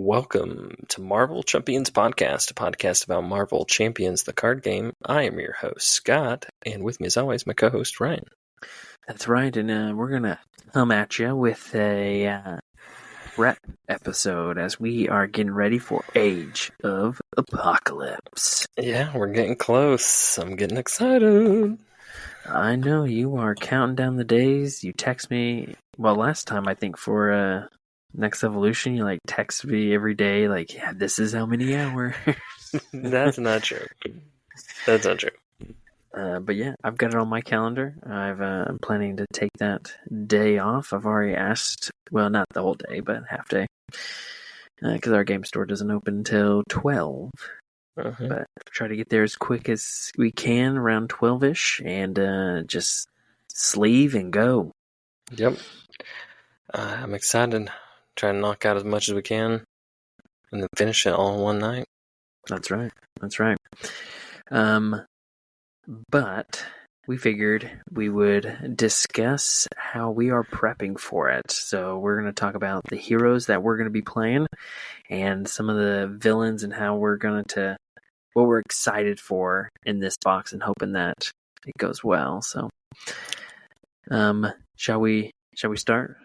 Welcome to Marvel Champions Podcast, a podcast about Marvel Champions, the card game. I am your host, Scott, and with me as always, my co-host, Ryan. That's right, and we're going to come at you with a prep episode as we are getting ready for Age of Apocalypse. Yeah, we're getting close. I'm getting excited. I know you are counting down the days. You text me, well, last time I think for Next Evolution, you text me every day, yeah, this is how many hours. That's not true. That's not true. But yeah, I've got it on my calendar. I'm planning to take that day off. I've already asked, well, not the whole day, but half day, because our game store doesn't open until 12. But try to get there as quick as we can, around 12-ish, and just sleeve and go. Yep. I'm excited. Try to knock out as much as we can, and then finish it all in one night. That's right. But we figured we would discuss how we are prepping for it. So we're going to talk about the heroes that we're going to be playing and some of the villains and how we're going to, what we're excited for in this box and hoping that it goes well. So, shall we start?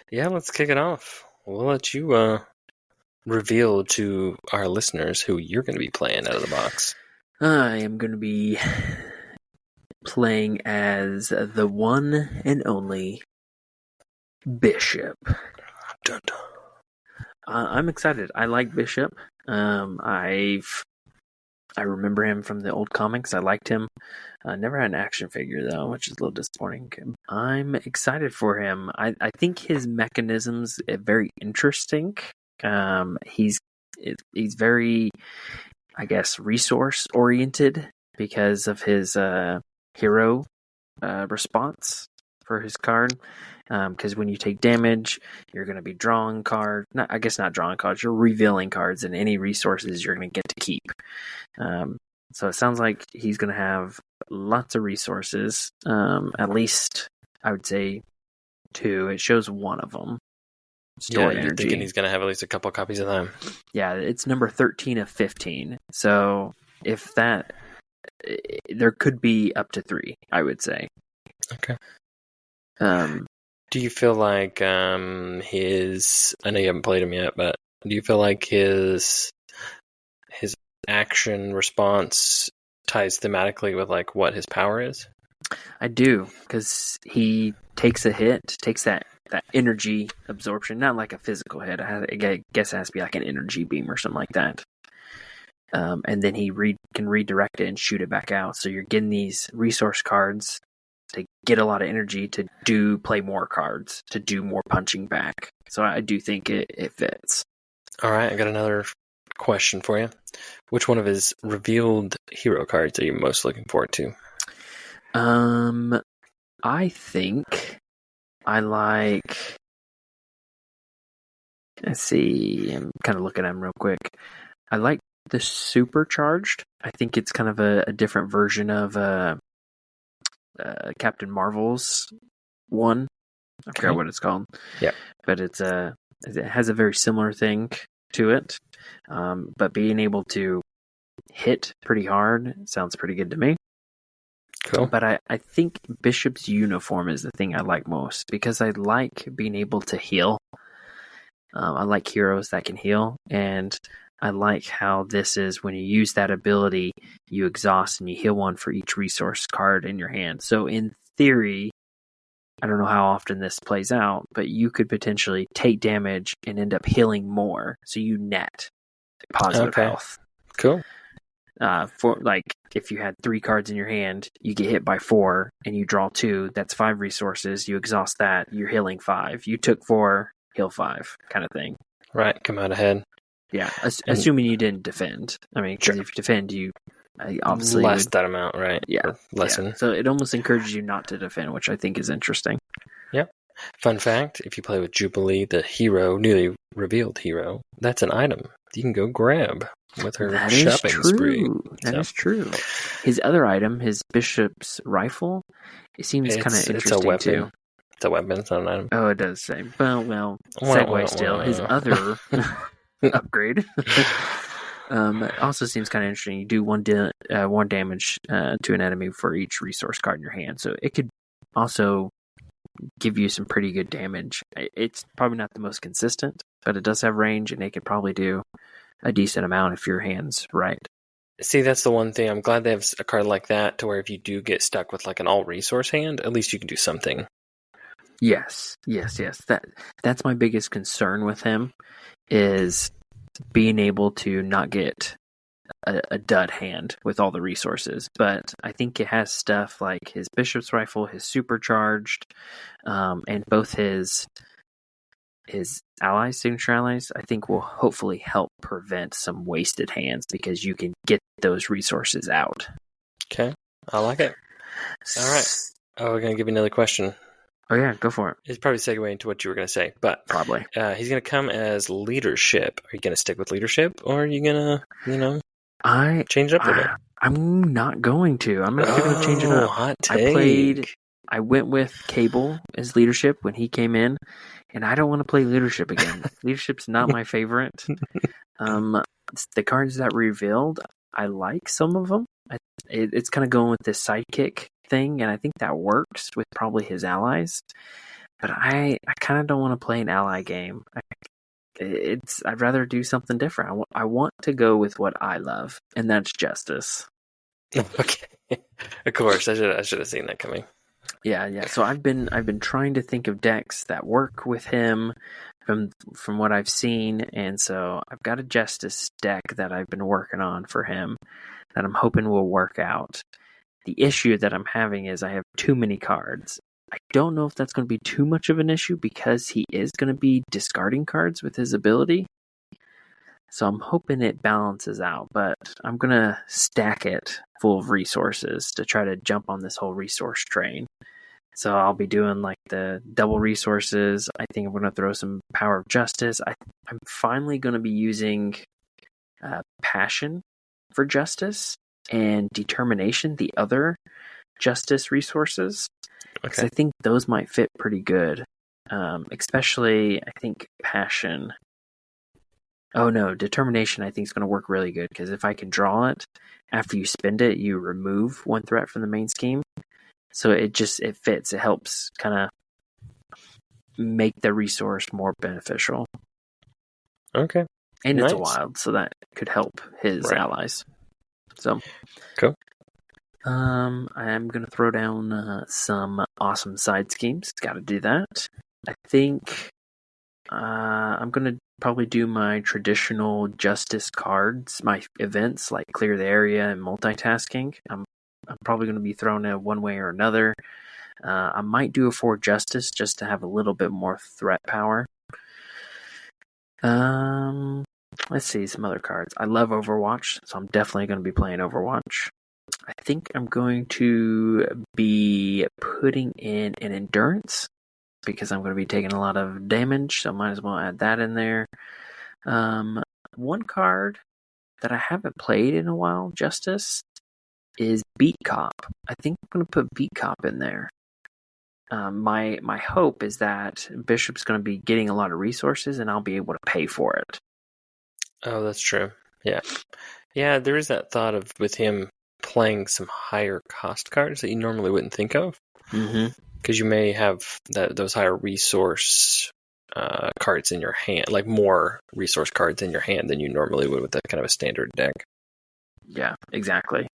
Yeah, let's kick it off. We'll let you reveal to our listeners who you're going to be playing out of the box. I am going to be playing as the one and only Bishop. Dun, dun. I'm excited. I like Bishop. I remember him from the old comics. I liked him. Never had an action figure though, which is a little disappointing. I'm excited for him. I think his mechanisms are very interesting. He's very, I guess, resource oriented because of his hero response for his card. Because when you take damage, you're going to be drawing cards. Not drawing cards. You're revealing cards, and any resources you're going to get to keep. So it sounds like he's going to have lots of resources. At least I would say 2. It shows one of them. You're thinking he's going to have at least a couple copies of them. Yeah, it's number 13 of 15. So if that, there could be up to 3, I would say. Okay. Do you feel like I know you haven't played him yet, but do you feel like his action response ties thematically with what his power is? I do, because he takes a hit, takes that energy absorption, not like a physical hit. I guess it has to be like an energy beam or something like that. And then he can redirect it and shoot it back out. So you're getting these resource cards to get a lot of energy to play more cards, to do more punching back. So I do think it fits. All right, I got another question for you. Which one of his revealed hero cards are you most looking forward to? I think I like... Let's see. I'm kind of looking at him real quick. I like the Supercharged. I think it's kind of a different version of Captain Marvel's one. I forgot what it's called. Yeah, but it has a very similar thing to it. But being able to hit pretty hard sounds pretty good to me. Cool. But I think Bishop's uniform is the thing I like most, because I like being able to heal. I like heroes that can heal, and I like how this is when you use that ability, you exhaust and you heal one for each resource card in your hand. So in theory, I don't know how often this plays out, but you could potentially take damage and end up healing more. So you net positive health. Cool. For if you had 3 cards in your hand, you get hit by 4 and you draw 2, that's 5 resources. You exhaust that, you're healing 5. You took 4, heal 5 kind of thing. Right, come out ahead. Yeah, assuming you didn't defend. I mean, because if you defend, you obviously less that amount, right? Yeah, lessen. Yeah. So it almost encourages you not to defend, which I think is interesting. Yep. Fun fact: if you play with Jubilee, the hero, newly revealed hero, that's an item you can go grab with her shopping spree. That is true. His other item, his Bishop's rifle, it seems kind of interesting it's a weapon. too. It's a weapon. It's not an item. Oh, it does say. Well, segue still. His other upgrade. It also seems kind of interesting. You do one damage to an enemy for each resource card in your hand, so it could also give you some pretty good damage. It's probably not the most consistent, but it does have range, and it could probably do a decent amount if your hand's right. See, that's the one thing. I'm glad they have a card like that to where if you do get stuck with like an all-resource hand, at least you can do something. Yes. That's my biggest concern with him, is being able to not get a dud hand with all the resources. But I think it has stuff like his Bishop's Rifle, his Supercharged, and both his allies, signature allies, I think will hopefully help prevent some wasted hands because you can get those resources out. Okay, I like it. All right. Oh, we're going to give you another question. Oh, yeah, go for it. It's probably segue into what you were going to say, but probably he's going to come as leadership. Are you going to stick with leadership, or are you going to, change it up a bit? I'm not going to. I'm actually going to change it up. Hot take. I went with Cable as leadership when he came in, and I don't want to play leadership again. Leadership's not my favorite. The cards that revealed, I like some of them. It's kind of going with this sidekick thing, and I think that works with probably his allies. But I kind of don't want to play an ally game. I'd rather do something different. I want to go with what I love, and that's justice. Okay, of course. I should have seen that coming. Yeah. So I've been trying to think of decks that work with him from what I've seen, and so I've got a justice deck that I've been working on for him that I'm hoping will work out. The issue that I'm having is I have too many cards. I don't know if that's going to be too much of an issue because he is going to be discarding cards with his ability. So I'm hoping it balances out, but I'm going to stack it full of resources to try to jump on this whole resource train. So I'll be doing like the double resources. I think I'm going to throw some Power of Justice. I'm finally going to be using Passion for Justice and Determination, the other Justice resources. Because I think those might fit pretty good. Especially, I think Passion. Oh no, Determination I think is going to work really good because if I can draw it, after you spend it, you remove one threat from the main scheme. So it fits. It helps kind of make the resource more beneficial. Okay. And it's a wild, so that could help his allies. So cool. I am going to throw down some awesome side schemes. Got to do that. I think I'm going to probably do my traditional justice cards, my events like clear the area and multitasking. I'm probably going to be thrown in one way or another. I might do a 4 justice just to have a little bit more threat power. Let's see some other cards. I love Overwatch, so I'm definitely going to be playing Overwatch. I think I'm going to be putting in an endurance because I'm going to be taking a lot of damage, so I might as well add that in there. One card that I haven't played in a while, Justice, is Beat Cop. I think I'm going to put Beat Cop in there. My hope is that Bishop's going to be getting a lot of resources and I'll be able to pay for it. Oh, that's true. Yeah. Yeah, there is that thought of with him playing some higher cost cards that you normally wouldn't think of. Mm-hmm. Because you may have those higher resource cards in your hand, like more resource cards in your hand than you normally would with that kind of a standard deck. Yeah, exactly.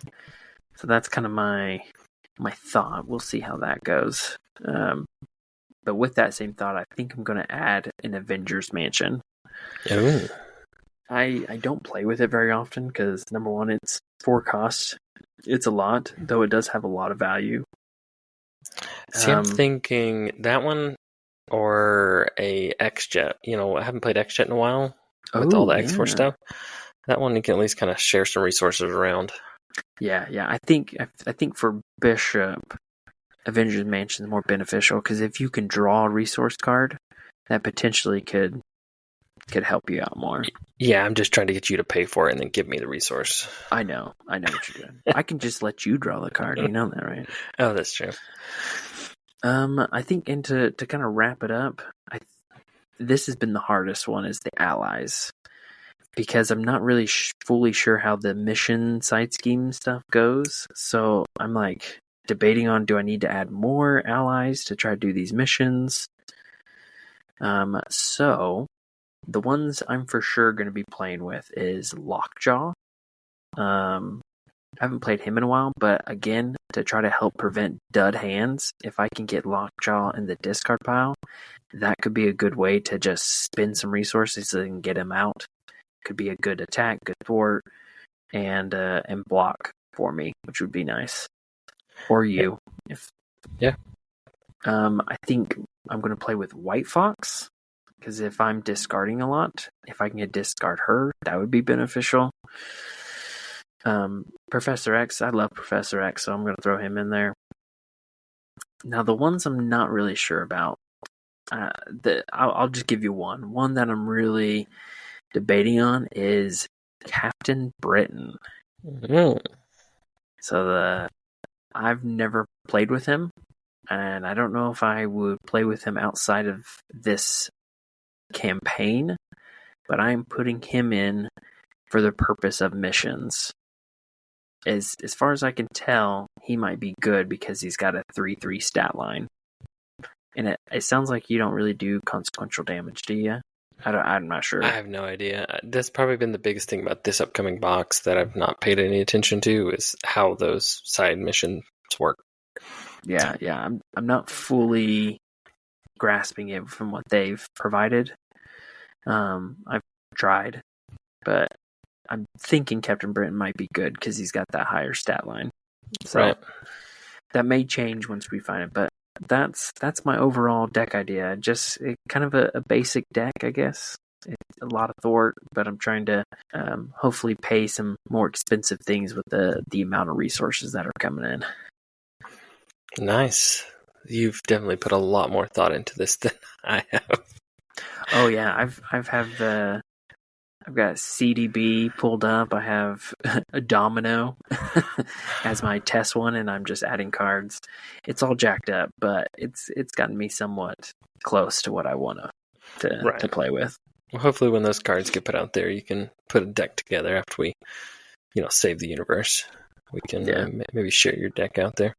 So that's kind of my thought. We'll see how that goes. But with that same thought, I think I'm going to add an Avengers Mansion. Oh. I don't play with it very often because, number one, it's 4 cost. It's a lot, though it does have a lot of value. See, I'm thinking that one or a X-Jet. I haven't played X-Jet in a while with all the X-Force stuff. That one you can at least kind of share some resources around. Yeah. I think for Bishop, Avengers Mansion is more beneficial because if you can draw a resource card, that potentially could help you out more. Yeah, I'm just trying to get you to pay for it and then give me the resource. I know what you're doing. I can just let you draw the card. You know that, right? Oh, that's true. I think, and to kind of wrap it up, this has been the hardest one, is the allies. because I'm not really fully sure how the mission side scheme stuff goes. So I'm like debating on, do I need to add more allies to try to do these missions? So the ones I'm for sure going to be playing with is Lockjaw. I haven't played him in a while, but again, to try to help prevent dud hands, if I can get Lockjaw in the discard pile, that could be a good way to just spend some resources and get him out. Could be a good attack, good thwart, and block for me, which would be nice. Or you, if yeah. I think I'm going to play with White Fox, because if I'm discarding a lot, if I can discard her, that would be beneficial. Professor X, I love Professor X, so I'm going to throw him in there. Now, the ones I'm not really sure about, I'll just give you one. One that I'm really debating on is Captain Britain. Mm. So I've never played with him, and I don't know if I would play with him outside of this campaign, but I'm putting him in for the purpose of missions. As far as I can tell, he might be good because he's got a 3/3 stat line. And it sounds like you don't really do consequential damage, do you? I'm not sure. I have no idea. That's probably been the biggest thing about this upcoming box that I've not paid any attention to is how those side missions work. Yeah. I'm not fully grasping it from what they've provided. I've tried, but I'm thinking Captain Britain might be good because he's got that higher stat line. So right. That may change once we find it, but that's my overall deck idea. Just kind of a basic deck, I guess. It's a lot of thwart, but I'm trying to hopefully pay some more expensive things with the amount of resources that are coming in. Nice. You've definitely put a lot more thought into this than I have. Oh yeah, I've got CDB pulled up. I have a Domino as my test one, and I'm just adding cards. It's all jacked up, but it's gotten me somewhat close to what I want to play with. Well, hopefully when those cards get put out there, you can put a deck together after we, save the universe. We can maybe share your deck out there.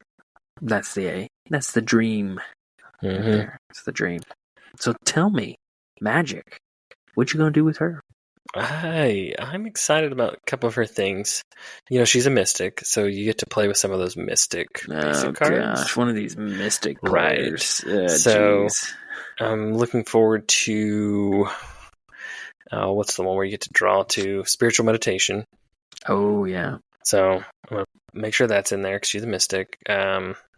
That's the dream. Mm-hmm. Right there. It's the dream. So tell me, Magic, what you gonna do with her? I'm excited about a couple of her things. She's a mystic, so you get to play with some of those mystic basic cards. Gosh, one of these mystic players. Right. So I'm looking forward to what's the one where you get to draw to Spiritual Meditation. Oh yeah. So I'm gonna make sure that's in there because she's a mystic.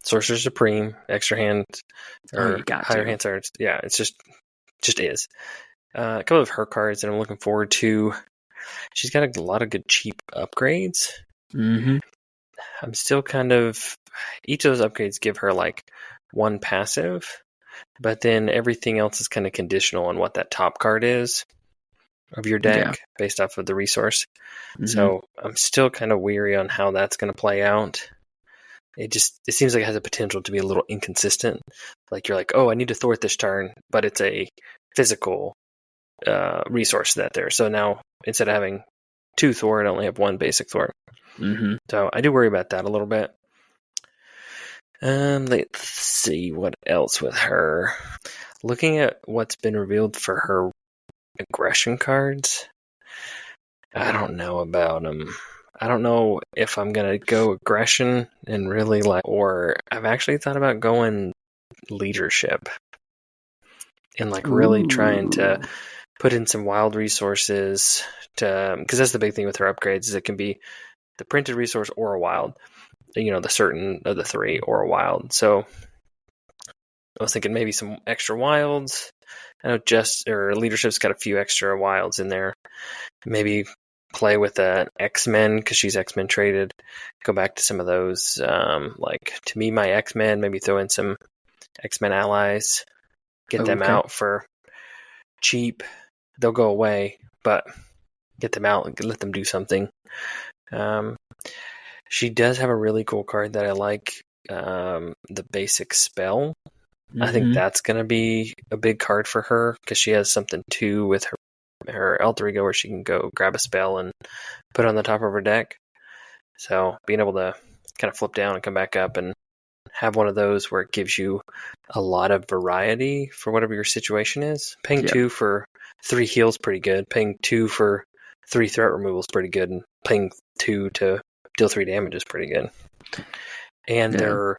Sorcerer Supreme, extra hand or higher hand cards. Yeah, it's just is. A couple of her cards that I'm looking forward to. She's got a lot of good cheap upgrades. Mm-hmm. I'm still each of those upgrades give her like one passive, but then everything else is kind of conditional on what that top card is of your deck based off of the resource. Mm-hmm. So I'm still kind of weary on how that's going to play out. It seems like it has a potential to be a little inconsistent. Like you're like, oh, I need to thwart this turn, but it's a physical resource that there. So now instead of having 2 thwart, I only have 1 basic thwart. Mm-hmm. So I do worry about that a little bit. Let's see what else with her. Looking at what's been revealed for her aggression cards, I don't know about them. I don't know if I'm going to go aggression and really or I've actually thought about going leadership and really trying to put in some wild resources because that's the big thing with her upgrades is it can be the printed resource or a wild, the certain of the 3 or a wild. So I was thinking maybe some extra wilds. I know leadership's got a few extra wilds in there. Maybe play with X-Men because she's X-Men traded. Go back to some of those. To me, my X-Men, maybe throw in some X-Men allies. Get them out for cheap. They'll go away, but get them out and let them do something. She does have a really cool card that I like, the basic spell. Mm-hmm. I think that's going to be a big card for her because she has something too with her her alter ego where she can go grab a spell and put it on the top of her deck. So being able to kind of flip down and come back up and have one of those where it gives you a lot of variety for whatever your situation is. Paying 2 for 3 heals pretty good. Paying 2 for 3 threat removal is pretty good. And paying 2 to deal 3 damage is pretty good. And they're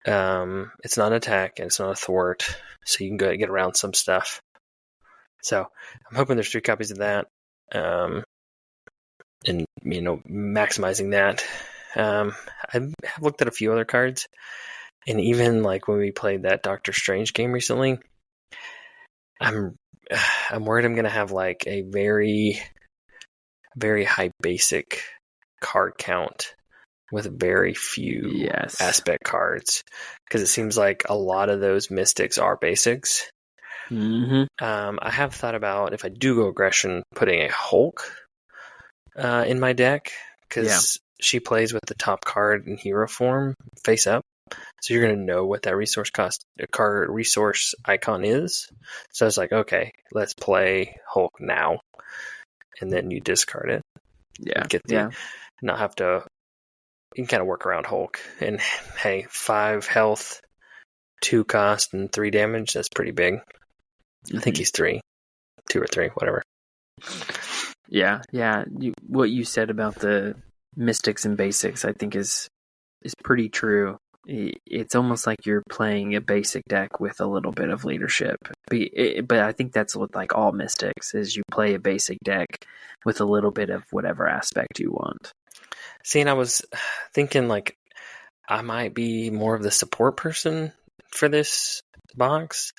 it's not an attack and it's not a thwart, so you can go get around some stuff. So I'm hoping there's 3 copies of that, and maximizing that. I have looked at a few other cards, and even like when we played that Doctor Strange game recently, I'm worried I'm gonna have like a very, very high basic card count with very few aspect cards, because it seems like a lot of those mystics are basics. I have thought about, if I do go aggression, putting a Hulk in my deck, because she plays with the top card in hero form face up, so you're going to know what that resource icon is. So I was like, okay, let's play Hulk now, and then you discard it. Not have to. You can kind of work around Hulk, and hey, 5 health, 2 cost, and 3 damage. That's pretty big. I think he's 3, 2 or 3, whatever. Yeah. What you said about the mystics and basics, I think is pretty true. It's almost like you're playing a basic deck with a little bit of leadership. But I think that's what like all mystics is. You play a basic deck with a little bit of whatever aspect you want. See, and I was thinking like I might be more of the support person for this box,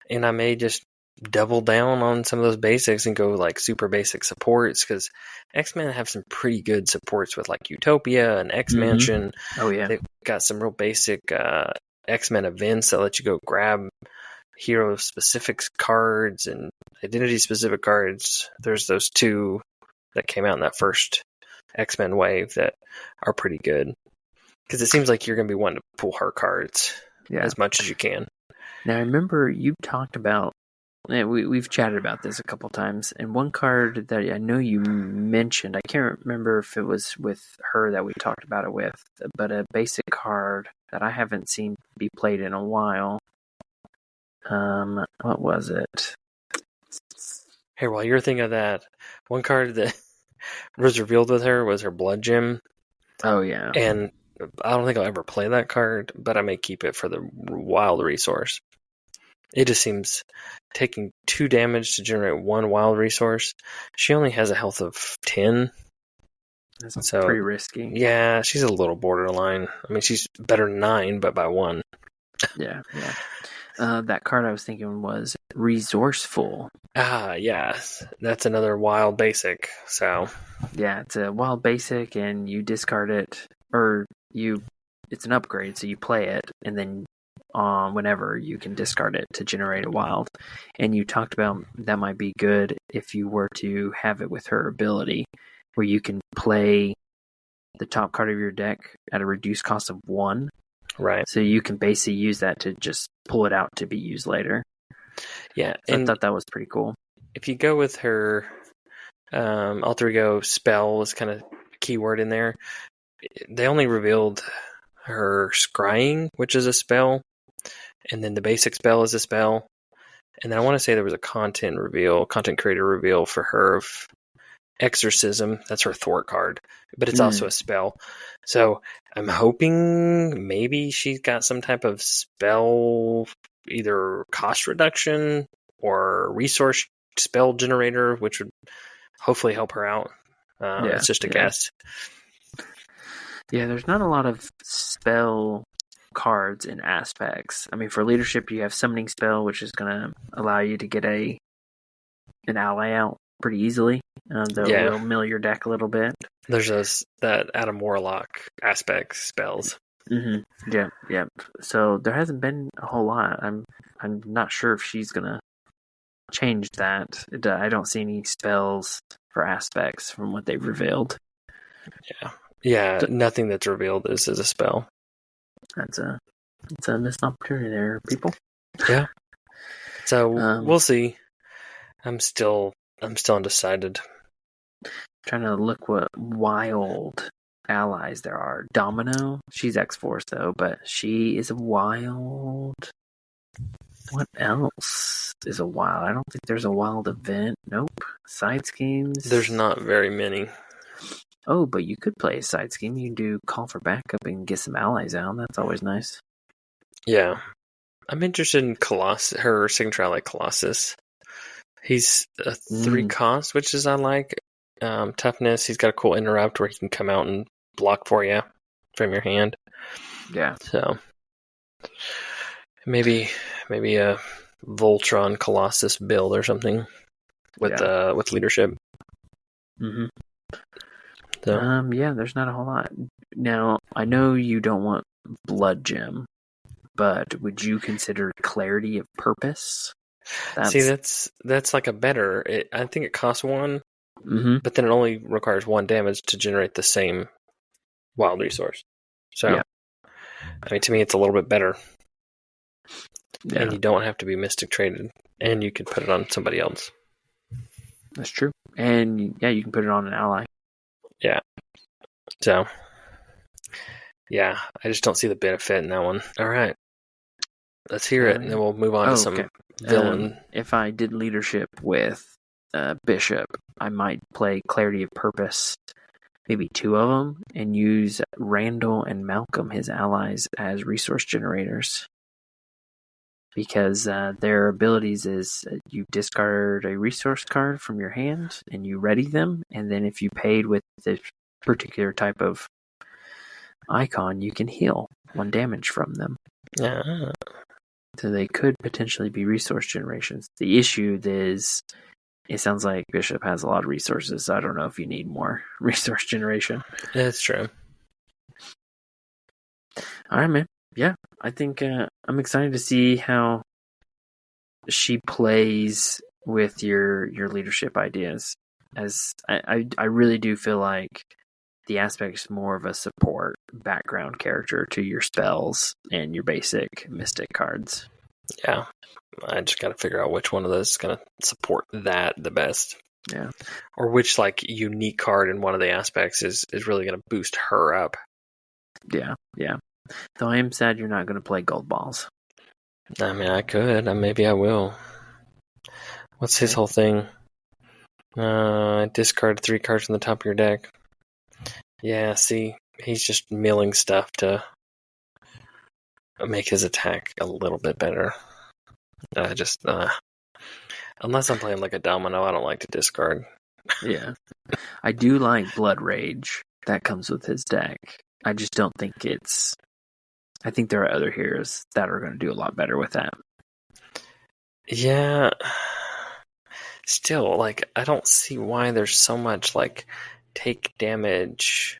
and I may just double down on some of those basics and go like super basic supports, because X-Men have some pretty good supports with like Utopia and X-Mansion. Oh yeah, they've got some real basic X-Men events that let you go grab hero specific cards and identity specific cards. There's those 2 that came out in that first X-Men wave that are pretty good, because it seems like you're going to be wanting to pull her cards as much as you can. Now I remember you talked about, we've chatted about this a couple times, and one card that I know you mentioned, I can't remember if it was with her that we talked about it with, but a basic card that I haven't seen be played in a while. What was it? Hey, while you're thinking of that, one card that was revealed with her was her Blood Gem. Oh yeah. And I don't think I'll ever play that card, but I may keep it for the wild resource. It just seems taking 2 damage to generate 1 wild resource. She only has a health of 10. That's pretty risky. Yeah, she's a little borderline. I mean, she's better than 9, but by 1. Yeah. That card I was thinking was Resourceful. Yes. That's another wild basic. So yeah, it's a wild basic, and you discard it, or it's an upgrade, so you play it, and then whenever you can discard it to generate a wild. And you talked about that might be good if you were to have it with her ability, where you can play the top card of your deck at a reduced cost of 1. Right. So you can basically use that to just pull it out to be used later. Yeah. So I thought that was pretty cool. If you go with her alter ego spell was kind of keyword in there. They only revealed her scrying, which is a spell, and then the basic spell is a spell. And then I want to say there was a content creator reveal for her of Exorcism. That's her thwart card, but it's also a spell. So I'm hoping maybe she's got some type of spell, either cost reduction or resource spell generator, which would hopefully help her out. It's just a guess. Yeah, there's not a lot of spell cards in aspects. I mean, for leadership, you have summoning spell, which is going to allow you to get an ally out pretty easily. They'll mill your deck a little bit. There's that Adam Warlock aspect spells. Mm-hmm. Yeah. So there hasn't been a whole lot. I'm not sure if she's gonna change that. I don't see any spells for aspects from what they've revealed. Yeah. Nothing that's revealed is a spell. It's a missed opportunity there, people. Yeah. So we'll see. I'm still I'm still undecided. Trying to look what wild allies there are. Domino, she's X-Force though, but she is a wild. What else is a wild? I don't think there's a wild event. Nope. Side schemes. There's not very many. Oh, but you could play a side scheme. You can do call for backup and get some allies out. That's always nice. Yeah. I'm interested in Colossus, her signature ally Colossus. He's a 3 cost, which is I like. Toughness. He's got a cool interrupt where he can come out and block for you from your hand. Yeah. So maybe a Voltron Colossus build or something with leadership. Mm-hmm. So. Yeah, there's not a whole lot. Now, I know you don't want Blood Gem, but would you consider Clarity of Purpose? See, that's like a better. I think it costs 1, but then it only requires 1 damage to generate the same wild resource. So, yeah. I mean, to me, it's a little bit better. Yeah. And you don't have to be Mystic traded, and you could put it on somebody else. That's true. And yeah, you can put it on an ally. Yeah. So, yeah, I just don't see the benefit in that one. All right. Let's hear it, and then we'll move on to some villain. If I did leadership with Bishop, I might play Clarity of Purpose, maybe 2 of them, and use Randall and Malcolm, his allies, as resource generators. Because their abilities is you discard a resource card from your hand and you ready them, and then if you paid with this particular type of icon, you can heal 1 damage from them. Yeah. So they could potentially be resource generations. The issue is, it sounds like Bishop has a lot of resources, so I don't know if you need more resource generation. That's true. All right, man. Yeah, I think I'm excited to see how she plays with your leadership ideas. As I really do feel like the aspect is more of a support background character to your spells and your basic Mystic cards. Yeah, I just got to figure out which one of those is going to support that the best. Yeah, or which like unique card in one of the aspects is really going to boost her up. Yeah. Though I am sad you're not going to play Gold Balls. I mean, I could. Maybe I will. What's his whole thing? Discard 3 cards from the top of your deck. Yeah, see, he's just milling stuff to make his attack a little bit better. Unless I'm playing like a domino, I don't like to discard. Yeah. I do like Blood Rage. That comes with his deck. I just don't think I think there are other heroes that are going to do a lot better with that. Yeah. Still, like, I don't see why there's so much, like, take damage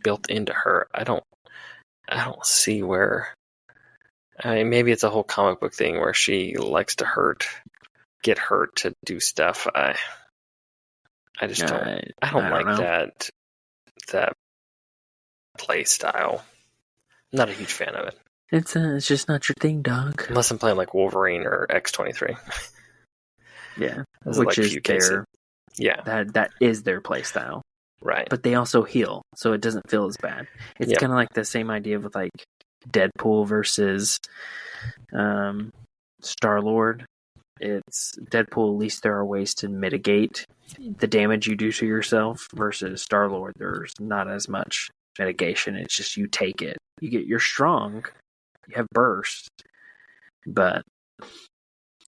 built into her. I don't see where. I mean, maybe it's a whole comic book thing where she likes to get hurt to do stuff. I just don't. I don't like that play style. Not a huge fan of it. It's just not your thing, dog. Unless I'm playing like Wolverine or X-23. Yeah, which is their that is their play style, right? But they also heal, so it doesn't feel as bad. It's kind of like the same idea with like Deadpool versus Star-Lord. It's Deadpool. At least there are ways to mitigate the damage you do to yourself. Versus Star-Lord, there's not as much mitigation. It's just you take it. You're strong. You have burst, but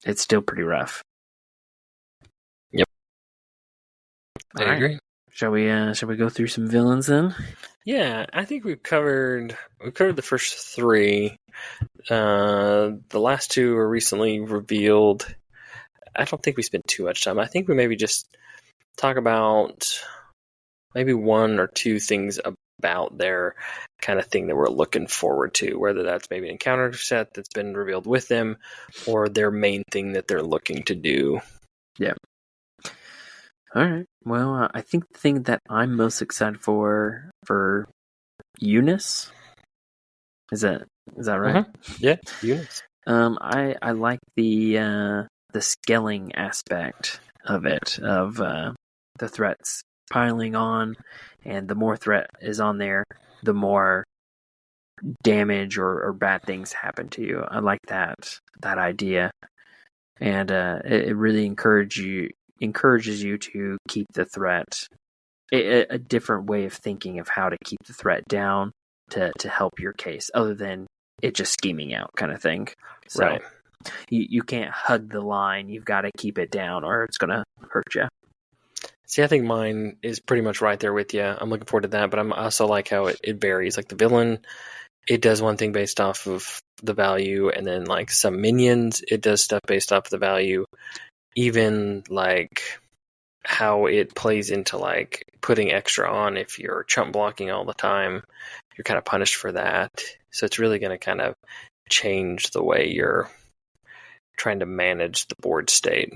it's still pretty rough. Yep, I agree. Shall we go through some villains then? Yeah, I think we've covered the first 3. The last 2 were recently revealed. I don't think we spent too much time. I think we maybe just talk about maybe 1 or 2 things about their kind of thing that we're looking forward to, whether that's maybe an encounter set that's been revealed with them or their main thing that they're looking to do. Yeah. All right. Well, I think the thing that I'm most excited for Eunice. Is that right? Mm-hmm. Yeah, Eunice. I like the scaling aspect of it, of the threats piling on, and the more threat is on there, the more damage or bad things happen to you. I like that idea, and it really encourages you to keep the threat, a different way of thinking of how to keep the threat down to help your case, other than it just scheming out kind of thing. So right. You can't hug the line. You've got to keep it down, or it's going to hurt you. See, I think mine is pretty much right there with you. I'm looking forward to that, but I'm also like how it varies. Like the villain, it does one thing based off of the value, and then like some minions, it does stuff based off of the value. Even like how it plays into like putting extra on if you're chump blocking all the time, you're kind of punished for that. So it's really going to kind of change the way you're trying to manage the board state.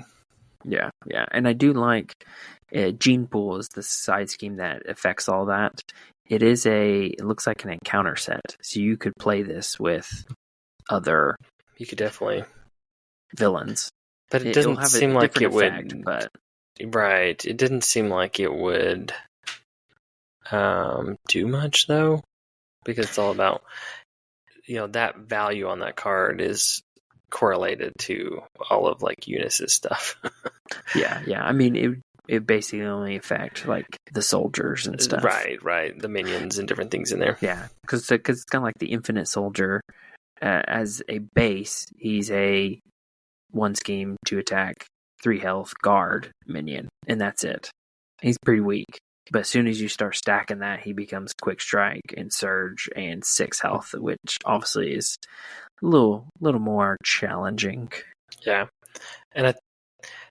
Yeah. And I do like Gene Pool is the side scheme that affects all that. It looks like an encounter set. So you could play this with other You could definitely villains. But it doesn't seem like it effect, would. But right. It didn't seem like it would do much though, because it's all about, that value on that card is correlated to all of like Eunice's stuff. yeah. I mean, it basically only affect like the soldiers and stuff. Right. The minions and different things in there. Yeah, because it's kind of like the Infinite Soldier. As a base, he's a 1 scheme, 2 attack, 3 health guard minion, and that's it. He's pretty weak, but as soon as you start stacking that, he becomes quick strike and surge and 6 health, which obviously is a little more challenging. Yeah, and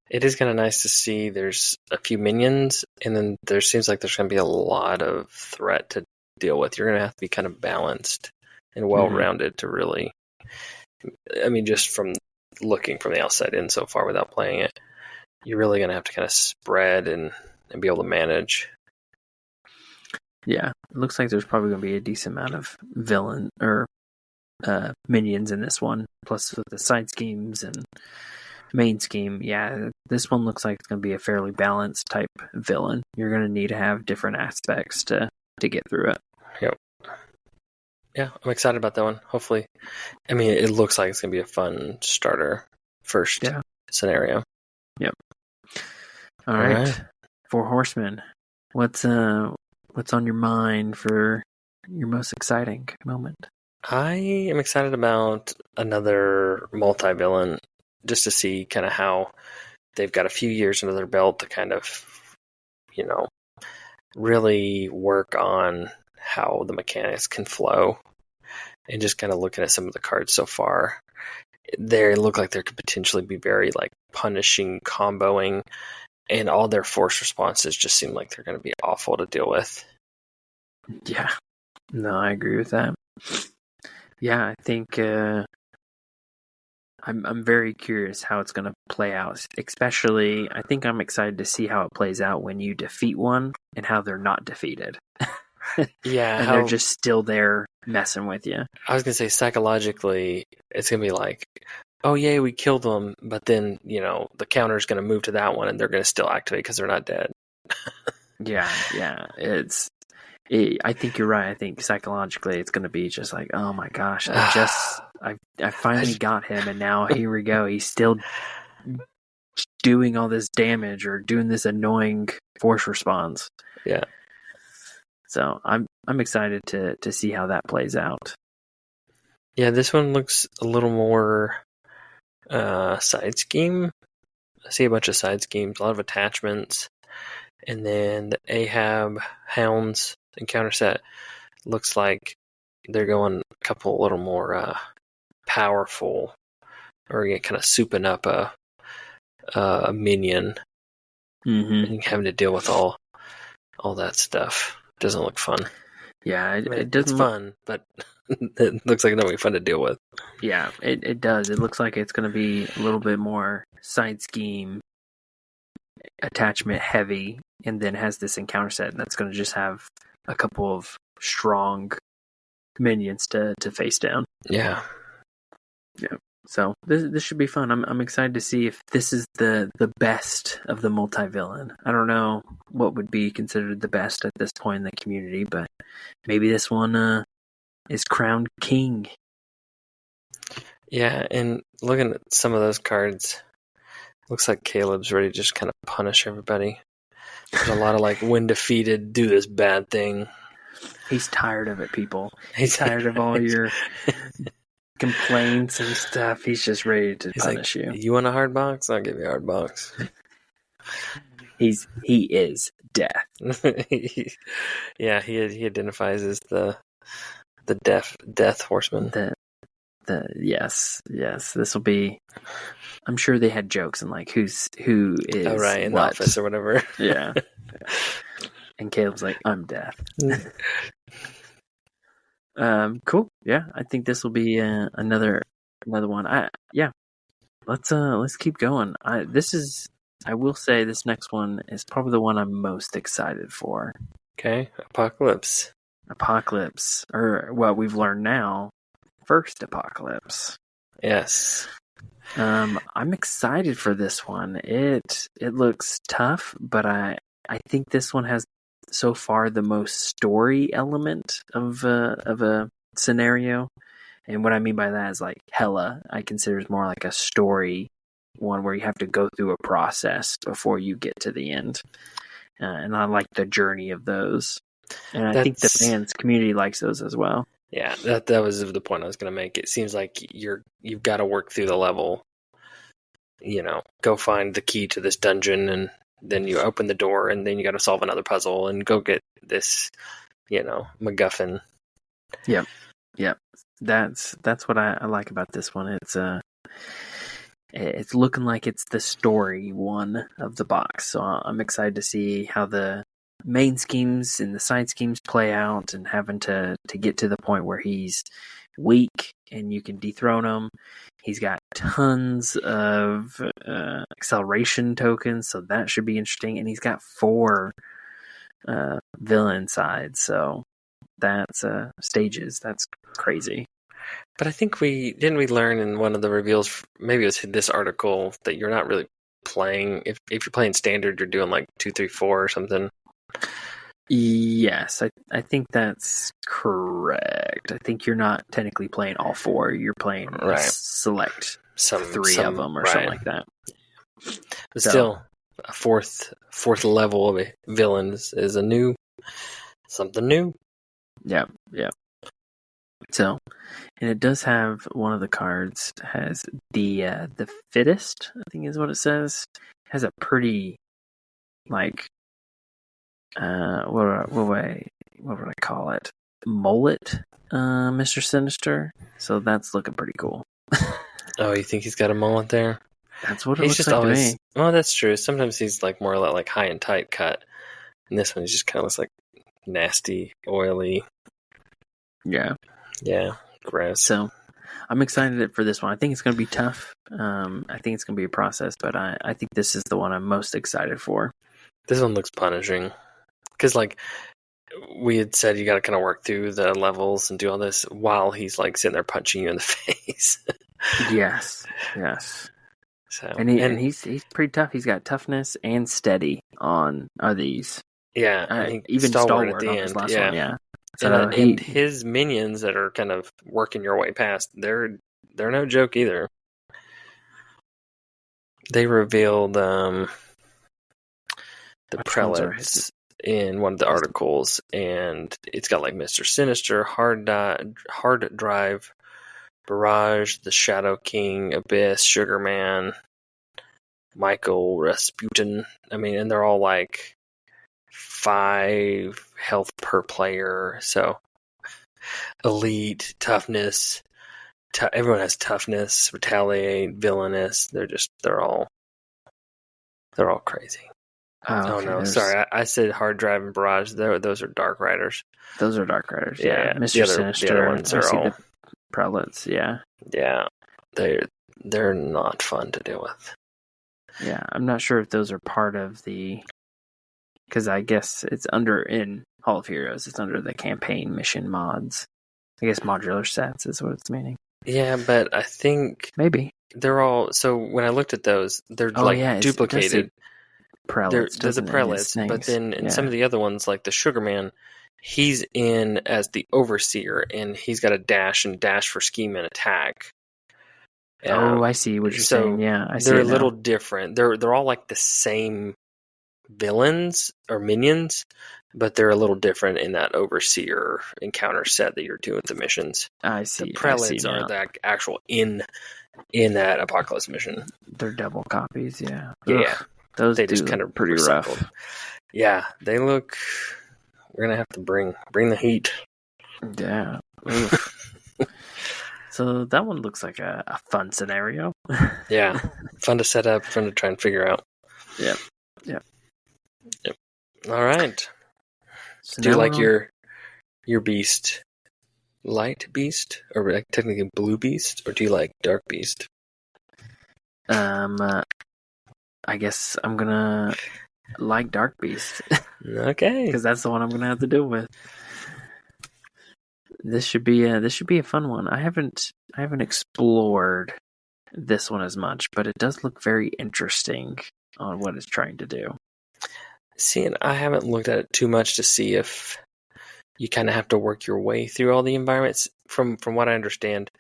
it is kind of nice to see there's a few minions, and then there seems like there's going to be a lot of threat to deal with. You're going to have to be kind of balanced and well-rounded to really, I mean, just from looking from the outside in so far without playing it, you're really going to have to kind of spread and be able to manage. Yeah, it looks like there's probably going to be a decent amount of villain or minions in this one, plus with the side schemes and main scheme. Yeah, this one looks like it's going to be a fairly balanced type villain. You're going to need to have different aspects to get through it. Yep. Yeah, I'm excited about that one. Hopefully, I mean, it looks like it's going to be a fun starter first scenario. Yep. All right. 4 Horsemen. What's on your mind for your most exciting moment? I am excited about another multi-villain, just to see kind of how they've got a few years under their belt to kind of, really work on how the mechanics can flow. And just kind of looking at some of the cards so far, they look like there could potentially be very like punishing comboing, and all their force responses just seem like they're going to be awful to deal with. Yeah. No, I agree with that. Yeah, I think I'm very curious how it's going to play out. Especially, I think I'm excited to see how it plays out when you defeat one and how they're not defeated. Yeah, and they're just still there messing with you. I was going to say, psychologically, it's going to be like, oh, yay, we killed them, but then, the counter's going to move to that one, and they're going to still activate because they're not dead. Yeah. I think you're right. I think psychologically it's going to be just like, oh my gosh, I finally got him, and now here we go. He's still doing all this damage or doing this annoying force response. Yeah. So I'm excited to see how that plays out. Yeah, this one looks a little more side scheme. I see a bunch of side schemes, a lot of attachments, and then the Ahab Hounds encounter set looks like they're going a couple a little more powerful, or kind of souping up a minion, and having to deal with all that stuff. Doesn't look fun. Yeah, it doesn't. It's fun, but it looks like it's not going to be fun to deal with. Yeah, it does. It looks like it's going to be a little bit more side scheme, attachment heavy, and then has this encounter set that's going to just have a couple of strong minions to face down. Yeah. So this should be fun. I'm excited to see if this is the best of the multi-villain. I don't know what would be considered the best at this point in the community, but maybe this one is crowned king. Yeah, and looking at some of those cards, looks like Caleb's ready to just kind of punish everybody. There's a lot of like, when defeated, do this bad thing. He's tired of it, people. He's tired of all your complaints and stuff. He's just ready to punish you. You want a hard box? I'll give you a hard box. He is death. Yeah, he identifies as the death horseman. Yes. This will be. I'm sure they had jokes and like who is in the office or whatever. Yeah. And Caleb's like, I'm death. Cool. Yeah, I think this will be another one. Let's keep going. I will say this next one is probably the one I'm most excited for. Okay, Apocalypse, or what we've learned now, First Apocalypse. Yes. I'm excited for this one. It looks tough, but I think this one has so far the most story element of a scenario. And what I mean by that is like Hella, I consider is more like a story one where you have to go through a process before you get to the end. And I like the journey of those. And I think the fans community likes those as well. Yeah, that was the point I was going to make. It seems like you've got to work through the level. Go find the key to this dungeon, and then you open the door, and then you got to solve another puzzle and go get this, MacGuffin. Yep. That's what I like about this one. It's looking like it's the story one of the box. So I'm excited to see how the main schemes and the side schemes play out, and having to get to the point where he's weak and you can dethrone him. He's got tons of acceleration tokens, so that should be interesting. And he's got 4 villain sides, so that's stages. That's crazy. But I think we learn in one of the reveals, maybe it was this article, that you're not really playing. If you're playing standard, you're doing like 2, 3, 4 or something. Yes, I think that's correct. I think you're not technically playing all 4. You're playing select 3 of them or something like that. But still, a fourth level of a villain is something new. Yeah. So, and it does have one of the cards has the fittest, I think is what it says. It has a pretty like what would I call it? Mullet, Mr. Sinister. So that's looking pretty cool. Oh, you think he's got a mullet there? That's what it looks like to me. Well, that's true. Sometimes he's like more like high and tight cut, and this one he just kind of looks like nasty, oily. Yeah, gross. So I'm excited for this one. I think it's going to be tough. I think it's going to be a process, but I think this is the one I'm most excited for. This one looks punishing. Because, like, we had said you got to kind of work through the levels and do all this while he's, like, sitting there punching you in the face. Yes. So and he's pretty tough. He's got toughness and steady on these. Yeah. Even stalwart at the end. Last one, yeah. So and his minions that are kind of working your way past, they're no joke either. They revealed the prelates in one of the articles, and it's got like Mr. Sinister, Hard Drive, Barrage, the Shadow King, Abyss, Sugar Man, Michael, Rasputin. I mean, and they're all like 5 health per player, so elite, toughness. Everyone has toughness, retaliate, villainous. They're all crazy. Oh no, sorry. I said Hard Drive and Barrage. Those are Dark Riders. Those are Dark Riders. Yeah. Mr. Sinister. The other ones are all the prelates. Yeah. Yeah. They're not fun to deal with. Yeah, I'm not sure if those are part of the, because I guess it's in Hall of Heroes. It's under the campaign mission mods. I guess modular sets is what it's meaning. Yeah, but I think maybe they're all. So when I looked at those, they're duplicated. Prelates, They're the prelates, but then in some of the other ones, like the Sugar Man, he's in as the overseer, and he's got a dash for scheme and attack. I see what you're saying. Yeah, I see. They're a little different. They're all like the same villains or minions, but they're a little different in that overseer encounter set that you're doing with the missions. I see. The prelates are the actual in that apocalypse mission. They're double copies. Yeah. Yeah. Those they just kind of pretty recycled. Rough. Yeah, they look. We're gonna have to bring the heat. Yeah. So that one looks like a fun scenario. Yeah, fun to set up, fun to try and figure out. Yep. All right. So do you like your beast, light beast, or like technically blue beast, or do you like dark beast? I guess I'm gonna like dark beast. Okay. Because that's the one I'm gonna have to deal with. This should be a fun one. I haven't explored this one as much, but it does look very interesting on what it's trying to do. See, and I haven't looked at it too much to see if you kind of have to work your way through all the environments. From what I understand,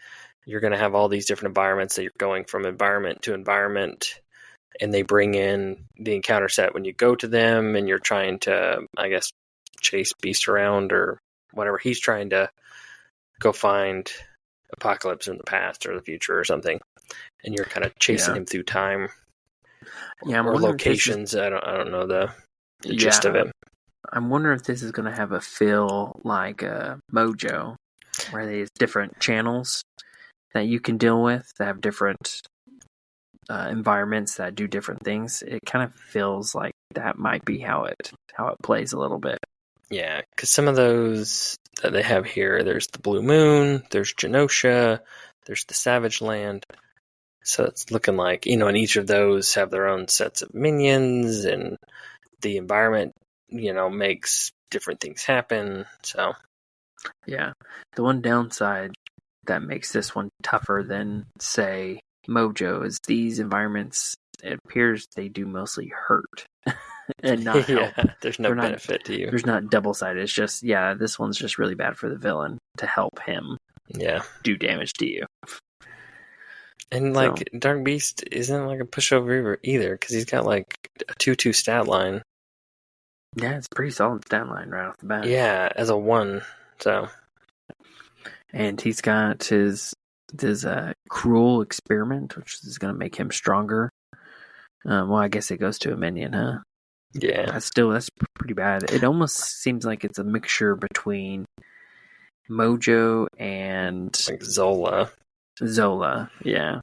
you're going to have all these different environments that you're going from environment to environment, and they bring in the encounter set when you go to them, and you're trying to, I guess, chase Beast around or whatever. He's trying to go find Apocalypse in the past or the future or something, and you're kind of chasing him through time. Yeah, or locations. I don't know the gist of it. I'm wondering if this is going to have a feel like Mojo, where there's different channels that you can deal with that have different environments that do different things. It kind of feels like that might be how it plays a little bit. Yeah, because some of those that they have here, there's the Blue Moon, there's Genosha, there's the Savage Land. So it's looking like, and each of those have their own sets of minions, and the environment, makes different things happen. So, yeah, the one downside that makes this one tougher than, say, Mojo is these environments, it appears they do mostly hurt and not help. There's no benefit to you. There's not double-sided. It's just, this one's just really bad for the villain to help him do damage to you. And, Dark Beast isn't like a pushover either, because he's got, a 2/2 stat line. Yeah, it's a pretty solid stat line right off the bat. Yeah, as a 1, so. And he's got his cruel experiment, which is going to make him stronger. Well, I guess it goes to a minion, huh? Yeah. That's pretty bad. It almost seems like it's a mixture between Mojo and Zola. Yeah.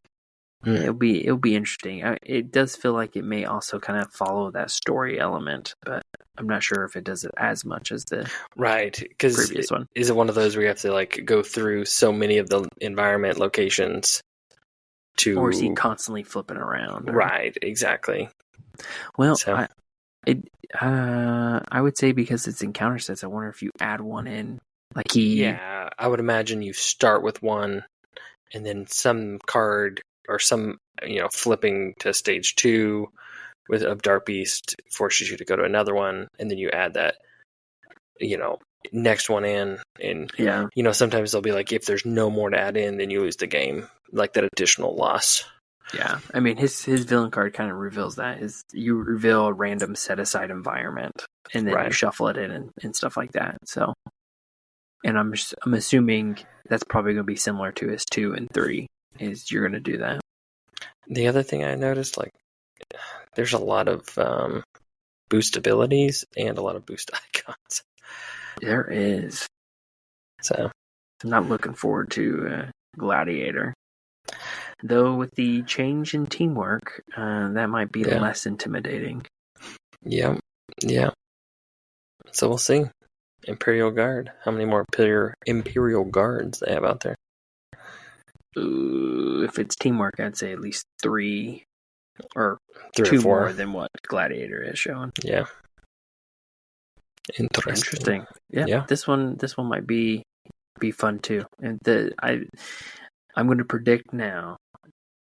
It'll be interesting. It does feel like it may also kind of follow that story element, but I'm not sure if it does it as much as the previous one. Is it one of those where you have to go through so many of the environment locations to, or is he constantly flipping around? Right, exactly. Well, so. I would say because it's encounter sets, I wonder if you add one in, Yeah, I would imagine you start with one, and then some card or some flipping to stage 2 of Dark Beast forces you to go to another one, and then you add that next one in, and sometimes they'll be like, if there's no more to add in, then you lose the game, like that additional loss. Yeah, I mean his villain card kind of reveals that. You reveal a random set aside environment, and then you shuffle it in and stuff like that. So, and I'm assuming that's probably going to be similar to his 2 and 3. Is you're going to do that. The other thing I noticed, there's a lot of boost abilities and a lot of boost icons. There is. So I'm not looking forward to Gladiator. Though with the change in teamwork, that might be less intimidating. Yeah. So we'll see. Imperial Guard. How many more Imperial Guards they have out there? If it's teamwork, I'd say at least 3 or 3 2 or 4 more than what Gladiator is showing. Yeah. Interesting. Yeah. This one might be fun too. And I'm going to predict now.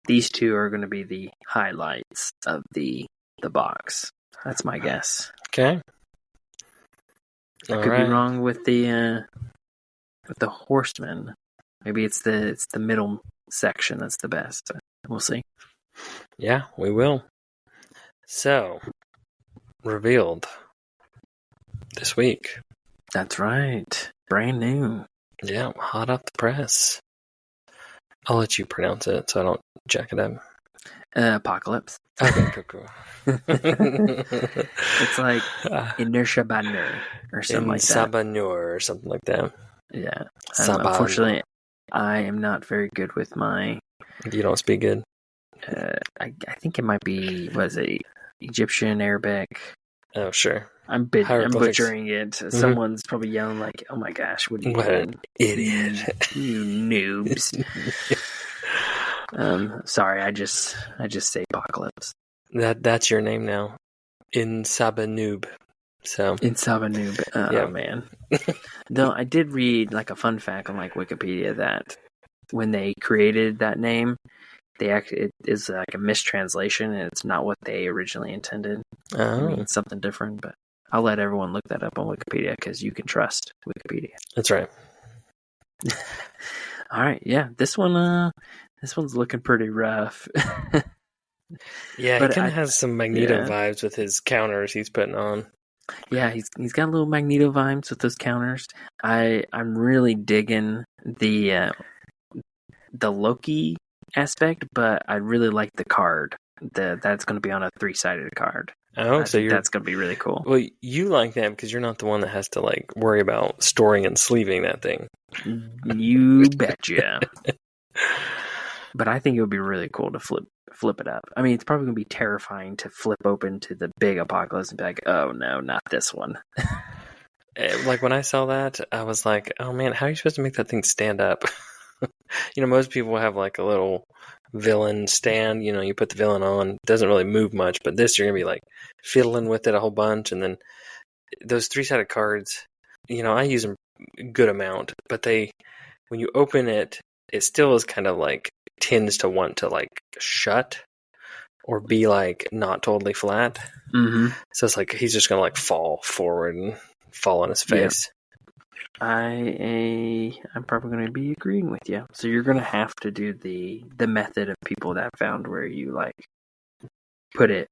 These two are going to be the highlights of the box. That's my guess. Okay. I could be wrong with the Horseman. Maybe it's the middle section that's the best. We'll see. Yeah, we will. So, revealed this week. That's right. Brand new. Yeah, hot off the press. I'll let you pronounce it so I don't jack it up. Apocalypse. Okay, cool. It's like Inertia Banner or something like that. Sabanur or something like that. Yeah. Unfortunately, I am not very good with my... You don't speak good? I think it might be, Egyptian, Arabic. Oh, sure. I'm butchering it. Mm-hmm. Someone's probably yelling like, "Oh my gosh, what are you doing? An idiot. You noobs." Sorry, I just say Apocalypse. That's your name now. Insabanoob. So Insabanoob. Oh man. Though I did read like a fun fact on like Wikipedia that when they created that name, it is like a mistranslation and it's not what they originally intended. Oh. It means something different, but I'll let everyone look that up on Wikipedia because you can trust Wikipedia. That's right. All right, yeah, this one's looking pretty rough. Yeah, but he kind of has some Magneto vibes with his counters he's putting on. Yeah, he's got little Magneto vibes with those counters. I'm really digging the Loki aspect, but I really like the card that's going to be on a 3-sided card. Oh, that's going to be really cool. Well, you like that because you're not the one that has to like worry about storing and sleeving that thing. You betcha. But I think it would be really cool to flip it up. I mean, it's probably going to be terrifying to flip open to the big Apocalypse and be like, "Oh no, not this one." Like when I saw that, I was like, "Oh man, how are you supposed to make that thing stand up?" Most people have like a little villain stand. You put the villain on, it doesn't really move much. But this, you're gonna be like fiddling with it a whole bunch, and then those 3-sided cards. I use them a good amount, but when you open it, it still is kind of like tends to want to like shut or be like not totally flat. Mm-hmm. So it's like he's just gonna like fall forward and fall on his face. Yeah. I'm probably going to be agreeing with you. So you're going to have to do the method of people that found where you like put it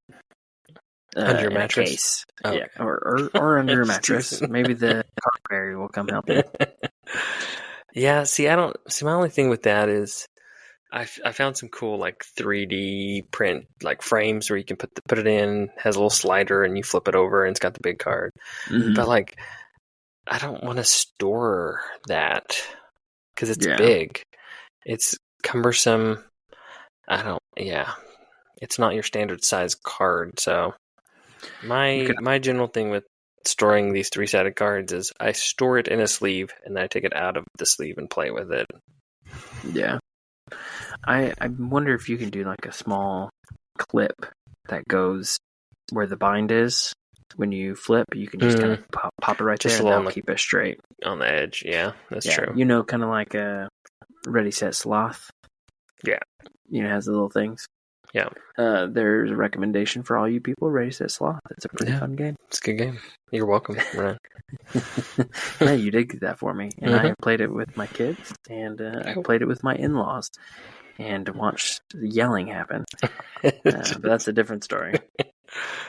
under your in mattress. A case. Oh, yeah, okay. or under your mattress. Maybe the card fairy will come help you. Yeah. My only thing with that is I found some cool like 3D print like frames where you can put it in, has a little slider, and you flip it over, and it's got the big card. Mm-hmm. But like, I don't want to store that because it's big. It's cumbersome. It's not your standard size card. So my general thing with storing these 3-sided cards is I store it in a sleeve and then I take it out of the sleeve and play with it. Yeah. I wonder if you can do like a small clip that goes where the bind is. When you flip, you can just kind of pop it right there and that'll keep it straight. On the edge, yeah, that's true. Kind of like a Ready, Set, Sloth. Yeah. It has the little things. Yeah. There's a recommendation for all you people, Ready, Set, Sloth. It's a pretty fun game. It's a good game. You're welcome, Ryan. Yeah, you did that for me. And I played it with my kids, and I played it with my in-laws, and watched yelling happen. But that's a different story.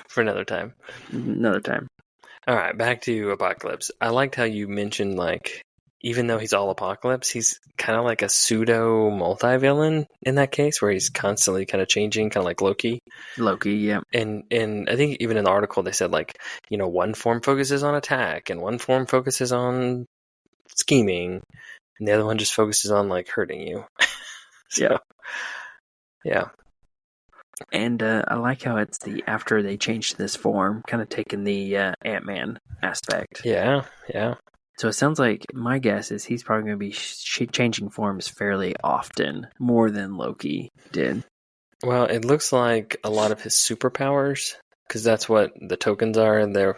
For another time. All right, back to Apocalypse. I liked how you mentioned, like, even though he's all Apocalypse, he's kind of like a pseudo multi-villain in that case, where he's constantly kind of changing, kind of like Loki. Yeah. And I think even in the article they said, like, one form focuses on attack, and one form focuses on scheming, and the other one just focuses on, like, hurting you. Yeah. And I like how it's after they changed this form, kind of taking the Ant-Man aspect. Yeah. So it sounds like my guess is he's probably going to be changing forms fairly often, more than Loki did. Well, it looks like a lot of his superpowers because that's what the tokens are. They're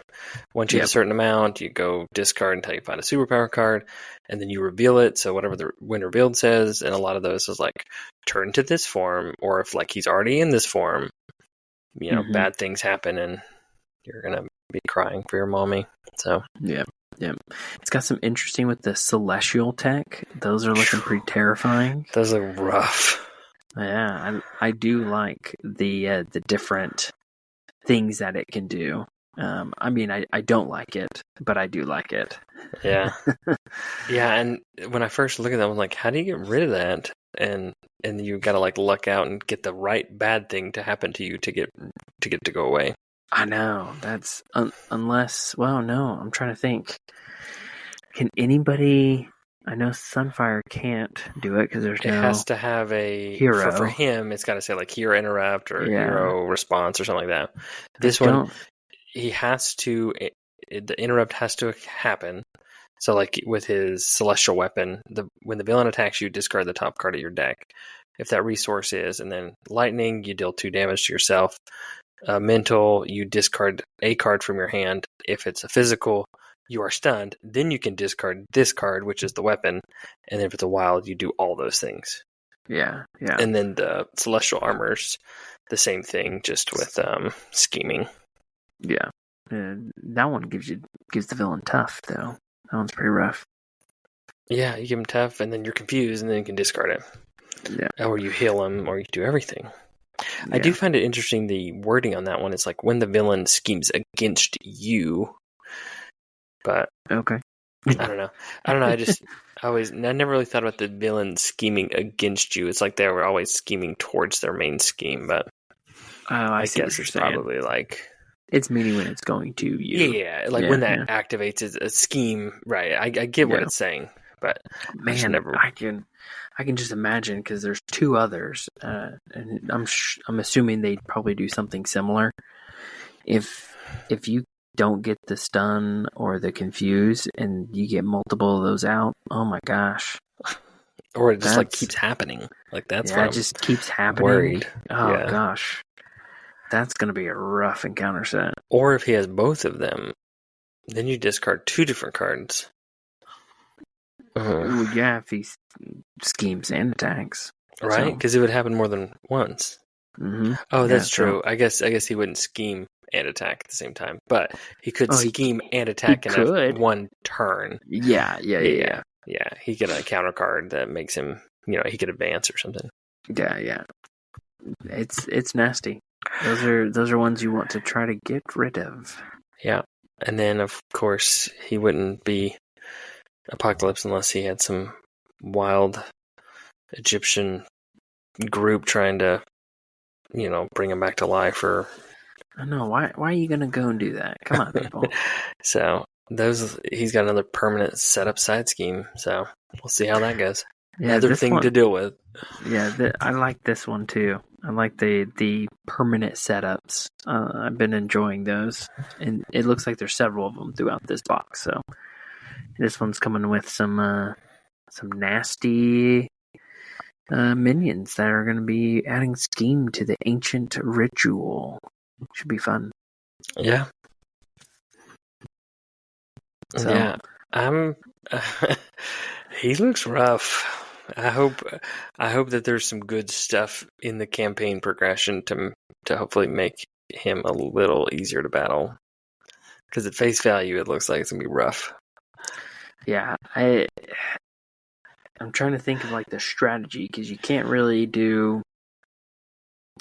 once you hit a certain amount, you go discard until you find a superpower card, and then you reveal it. So whatever the when revealed says, and a lot of those is like turn to this form, or if like he's already in this form, bad things happen, and you're gonna be crying for your mommy. So yeah. It's got some interesting with the celestial tech. Those are looking pretty terrifying. Those look rough. Yeah, I do like the different things that it can do. I mean, I don't like it, but I do like it. Yeah. Yeah, and when I first look at that, I was like, how do you get rid of that? And you got to like luck out and get the right bad thing to happen to you to get to go away. I know. That's unless, well, no, I'm trying to think. Can anybody... I know Sunfire can't do it because there's no... It has to have a... hero. For him, it's got to say like hero interrupt or hero response or something like that. This one, he has to... the interrupt has to happen. So like with his celestial weapon, when the villain attacks you, discard the top card of your deck. If that resource is, and then lightning, you deal 2 damage to yourself. Mental, you discard a card from your hand. If it's a physical, you are stunned. Then you can discard this card, which is the weapon. And if it's a wild, you do all those things. Yeah. And then the celestial armor's the same thing, just with scheming. Yeah. That one gives the villain tough, though. That one's pretty rough. Yeah, you give him tough, and then you're confused, and then you can discard it. Yeah. Or you heal him, or you do everything. Yeah. I do find it interesting, the wording on that one. It's like when the villain schemes against you. But okay. I don't know. I never really thought about the villain scheming against you. It's like they were always scheming towards their main scheme, but I guess it's probably like... It's meaning when it's going to you. Yeah, like when that activates a scheme, right? I get what it's saying, but man, I can just imagine because there's 2 others, and I'm assuming they'd probably do something similar. If you don't get the stun or the confuse, and you get multiple of those out, oh my gosh! Or it just like keeps happening. Like that's it just keeps happening. Worried. Oh gosh. That's going to be a rough encounter set. Or if he has both of them, then you discard 2 different cards. Well, yeah, if he schemes and attacks. Right? Because it would happen more than once. Mm-hmm. Oh, that's true. I guess he wouldn't scheme and attack at the same time. But he could scheme and attack in one turn. Yeah. Yeah, he get a counter card that makes him, he could advance or something. Yeah. It's nasty. Those are ones you want to try to get rid of. Yeah. And then, of course, he wouldn't be Apocalypse unless he had some wild Egyptian group trying to, bring him back to life. Or I know. Why are you going to go and do that? Come on, people. So, he's got another permanent setup side scheme. So, we'll see how that goes. Yeah, another thing to deal with. Yeah, I like this one too. I like the permanent setups. I've been enjoying those, and it looks like there's several of them throughout this box. So this one's coming with some nasty minions that are going to be adding scheme to the ancient ritual. Should be fun. Yeah. So, yeah, he looks rough. I hope that there's some good stuff in the campaign progression to hopefully make him a little easier to battle. Because at face value, it looks like it's gonna be rough. Yeah, I'm trying to think of like the strategy because you can't really do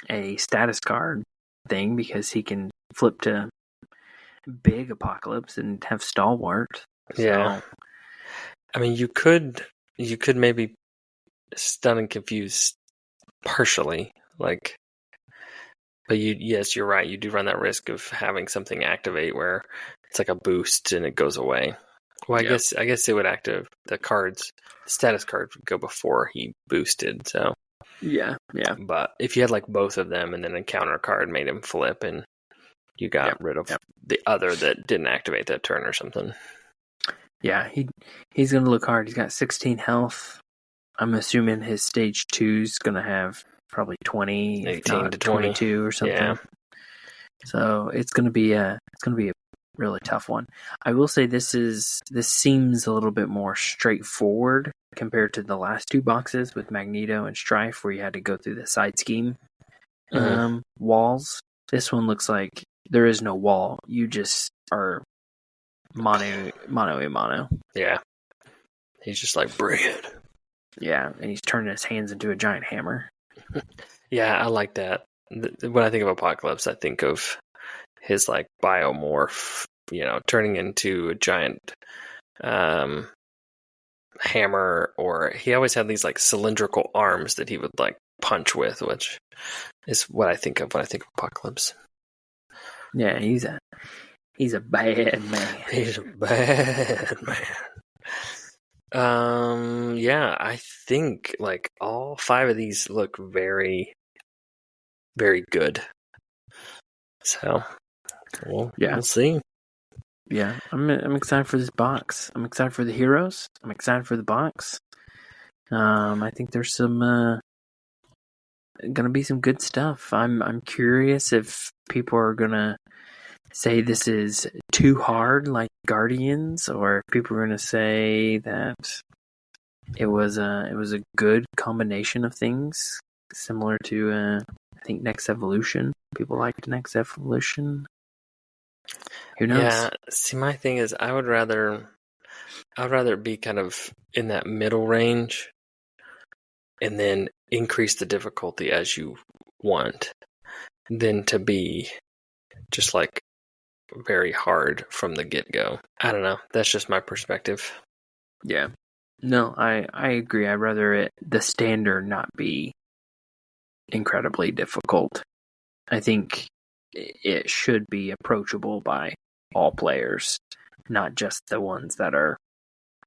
a status card thing because he can flip to big Apocalypse and have Stalwart. Yeah, I mean you could maybe stun and confuse partially, like, but you're right. You do run that risk of having something activate where it's like a boost and it goes away. Well, I guess it would activate the cards. The status card would go before he boosted. So yeah. But if you had like both of them and then a counter card made him flip and you got rid of the other that didn't activate that turn or something. Yeah, he's gonna look hard. He's got 16 health. I'm assuming his stage 2's going to have probably 20, 18 to 22 or something. So it's gonna be a really tough one. I will say this seems a little bit more straightforward compared to the last two boxes with Magneto and Strife, where you had to go through the side scheme walls. This one looks like there is no wall. You just are mono a mono. Yeah. He's just like, bring it. Yeah, and he's turning his hands into a giant hammer. Yeah, I like that. When I think of Apocalypse, I think of his like biomorph, turning into a giant hammer, or he always had these like cylindrical arms that he would like punch with, which is what I think of when I think of Apocalypse. Yeah, he's a bad man. He's a bad man. Yeah, I think like all 5 of these look very, very good. So, we'll see. Yeah, I'm excited for this box. I'm excited for the heroes. I'm excited for the box. I think there's some gonna be some good stuff. I'm curious if people are gonna say this is too hard, like Guardians, or if people are gonna say that it was a good combination of things, similar to I think Next Evolution. People liked Next Evolution. Who knows? Yeah, see, my thing is I would rather be kind of in that middle range and then increase the difficulty as you want than to be just like very hard from the get-go. I don't know. That's just my perspective. Yeah. No, I agree. I'd rather the standard not be incredibly difficult. I think it should be approachable by all players, not just the ones that are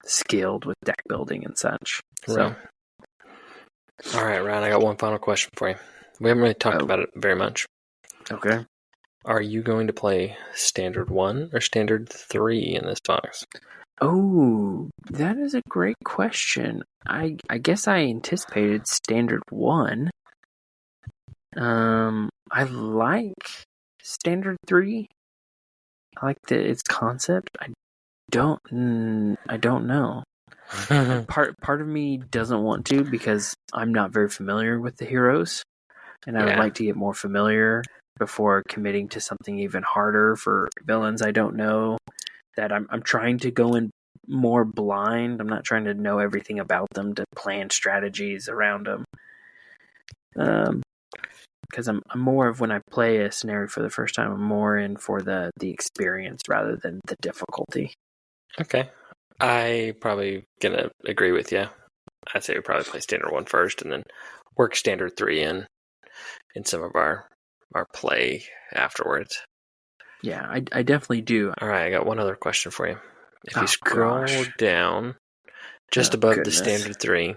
skilled with deck building and such. Right. So. All right, Ryan, I got one final question for you. We haven't really talked about it very much. Okay. Are you going to play Standard 1 or Standard 3 in this box? Oh, that is a great question. I guess I anticipated Standard 1. I like Standard 3. I like its concept. I don't know. Part of me doesn't want to because I'm not very familiar with the heroes, and I would like to get more familiar before committing to something even harder for villains I don't know. That I'm trying to go in more blind. I'm not trying to know everything about them to plan strategies around them. Because I'm more of, when I play a scenario for the first time, I'm more in for the experience rather than the difficulty. Okay. I probably gonna agree with you. I'd say we probably play Standard 1 first and then work Standard 3 in some of our play afterwards. Yeah, I definitely do. All right, I got one other question for you. If you scroll down just above the Standard 3,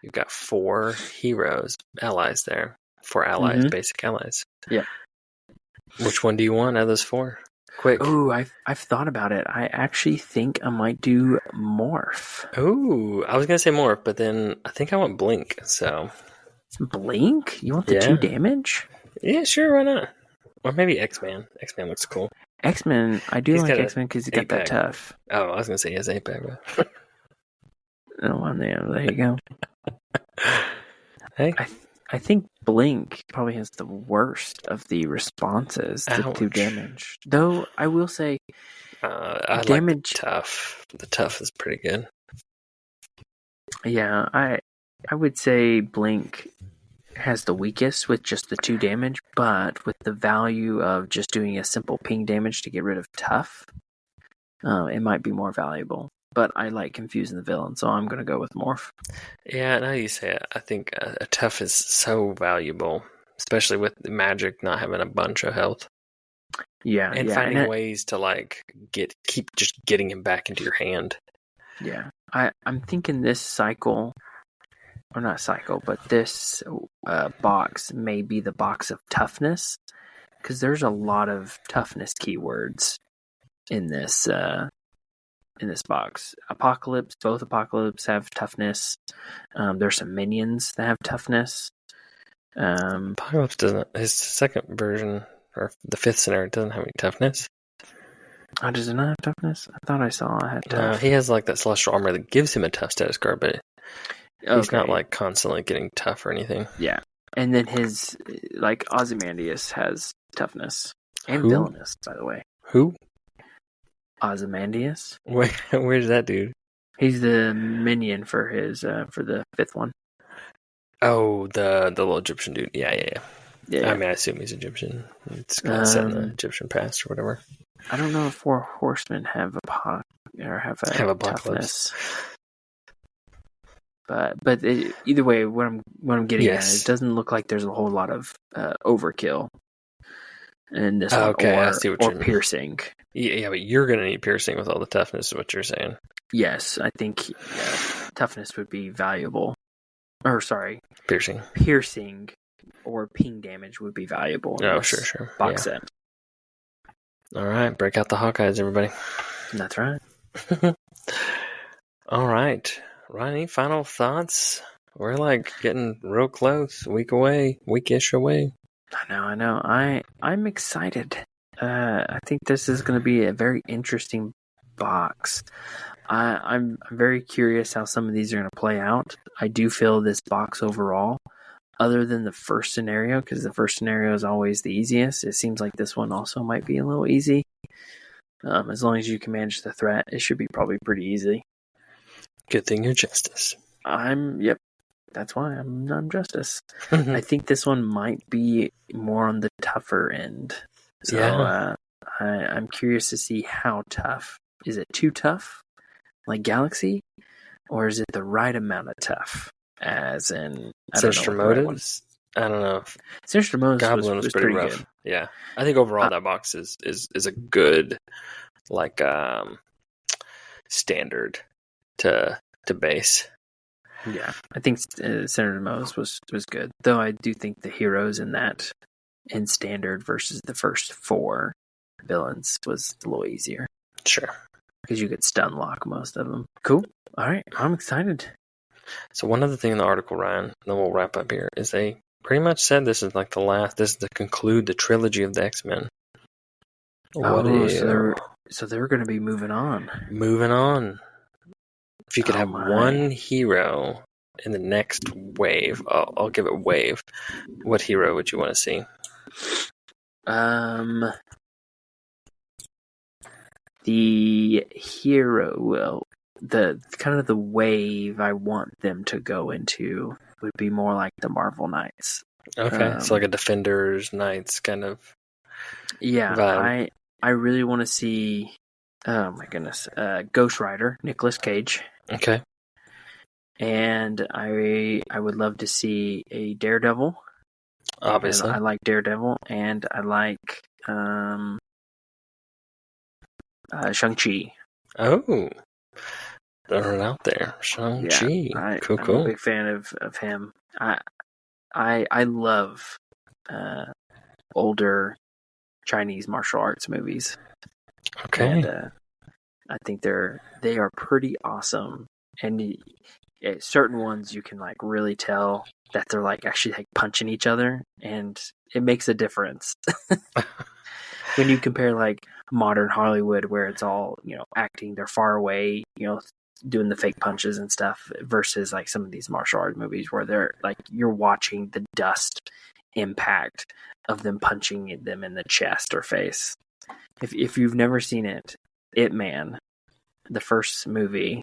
you've got 4 heroes, allies there. 4 allies, basic allies. Yeah. Which one do you want out of those 4? Quick. Oh, I've thought about it. I actually think I might do Morph. Oh, I was going to say Morph, but then I think I want Blink, so... Blink? You want the 2 damage? Yeah, sure, why not? Or maybe X-Man. X-Man looks cool. X-Men, I do like X-Men because he's got that tough. Oh, I was going to say he has 8-pack. Oh, there you go. Hey. I think Blink probably has the worst of the responses to 2 damage. Though, I will say, I damage... like the tough. The tough is pretty good. Yeah, I would say Blink has the weakest with just the 2 damage, but with the value of just doing a simple ping damage to get rid of tough, it might be more valuable. But I like confusing the villain, so I'm going to go with Morph. Yeah, now you say it, I think a tough is so valuable, especially with the magic not having a bunch of health. Yeah, and finding ways to like keep just getting him back into your hand. Yeah, I'm thinking this cycle, or not cycle, but this box may be the box of toughness, because there's a lot of toughness keywords in this box. Both Apocalypse have toughness. There's some minions that have toughness. Apocalypse doesn't. His second version or the 5th scenario doesn't have any toughness. Oh, does it not have toughness? I thought I saw it had tough. No, he has like that celestial armor that gives him a tough status card, but he's not like constantly getting tough or anything. Yeah. And then his, like, Ozymandias has toughness. And Who? villainous, by the way. Who? Ozymandias. Where's that dude? He's the minion for his for the 5th one. Oh, the little Egyptian dude. Yeah. Yeah. I mean, I assume he's Egyptian. It's kind of set in the Egyptian past or whatever. I don't know if 4 horsemen have a toughness. But either way, what I'm getting at is it doesn't look like there's a whole lot of overkill in this one, I see what or piercing. Yeah, but you're gonna need piercing with all the toughness, is what you're saying. Yes, I think toughness would be valuable. Or sorry, piercing or ping damage would be valuable. Oh, sure. Box set. All right, break out the Hawkeyes, everybody. That's right. All right. Ryan, any final thoughts? We're like getting real close, weekish away. I know. I'm excited. I think this is going to be a very interesting box. I'm very curious how some of these are going to play out. I do feel this box overall, other than the first scenario, because the first scenario is always the easiest, it seems like this one also might be a little easy. As long as you can manage the threat, it should be probably pretty easy. Good thing you're Justice. Yep. That's why I'm Justice. I think this one might be more on the tougher end. So I'm curious to see how tough. Is it too tough, like Galaxy, or is it the right amount of tough? As in, Sinister Motives? I don't know. Sinister Motives Goblin was pretty rough. Good. Yeah, I think overall that box is a good standard to base. Yeah, I think Senator Mo's was good, though I do think the heroes in standard versus the first 4 villains was a little easier. Sure, because you could stun lock most of them. Cool. All right, I'm excited. So one other thing in the article, Ryan, then we'll wrap up here, is they pretty much said this is like this is to conclude the trilogy of the X-Men. So they're going to be moving on. Moving on. If you could have one hero in the next wave, I'll give it wave. What hero would you want to see? The hero, the kind of the wave I want them to go into would be more like the Marvel Knights. Okay, so like a Defenders Knights kind of. Yeah, vibe. I really want to see. Oh my goodness, Ghost Rider, Nicolas Cage. Okay. And I would love to see a Daredevil. Obviously. And I like Daredevil, and I like Shang-Chi. Oh. Throw it out there. Shang-Chi. Yeah, cool. I'm a big fan of him. I love older Chinese martial arts movies. Okay. And I think they are pretty awesome. And certain ones you can like really tell that they're like actually like punching each other, and it makes a difference. When you compare like modern Hollywood where it's all, acting, they're far away, doing the fake punches and stuff, versus like some of these martial art movies where they're like, you're watching the dust impact of them punching them in the chest or face. If you've never seen it, Ip Man, the first movie,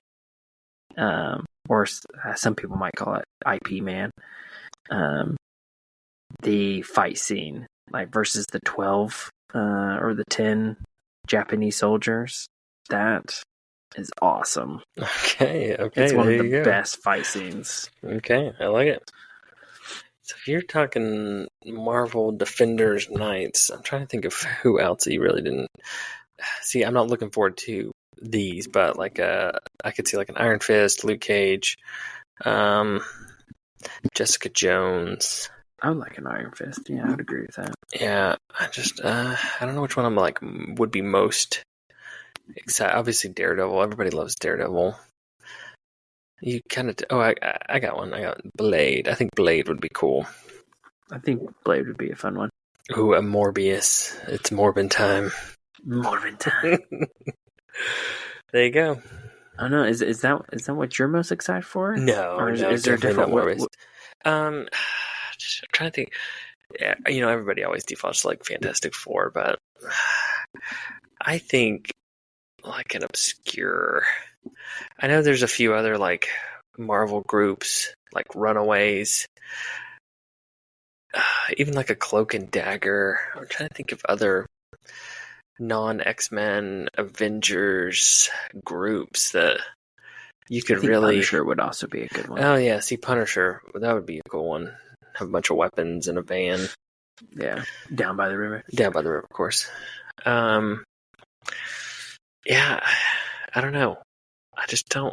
or some people might call it IP Man, the fight scene, like versus the 12 or the 10 Japanese soldiers, that is awesome. Okay. It's one of the best fight scenes. Okay, I like it. So if you're talking Marvel Defenders Knights, I'm trying to think of who else you really didn't see. I'm not looking forward to these, but like I could see like an Iron Fist, Luke Cage, Jessica Jones. I would like an Iron Fist. Yeah, I would agree with that. Yeah, I just I don't know which one I'm like would be most excited. Obviously Daredevil. Everybody loves Daredevil. You kind of I got one. I got Blade. I think Blade would be cool. I think Blade would be a fun one. Ooh, a Morbius. It's Morbin time. Morbin time. There you go. I don't know. Is that what you're most excited for? No, or is, no, is there a different Morbius. I'm trying to think. Yeah, everybody always defaults to like Fantastic Four, but I think like an obscure. I know there's a few other like Marvel groups, like Runaways, even like a Cloak and Dagger. I'm trying to think of other non-X-Men Avengers groups that you could really. Punisher would also be a good one. Oh yeah, see Punisher, that would be a cool one. Have a bunch of weapons in a van. Yeah, down by the river. Down by the river, of course. Yeah, I don't know. I just don't.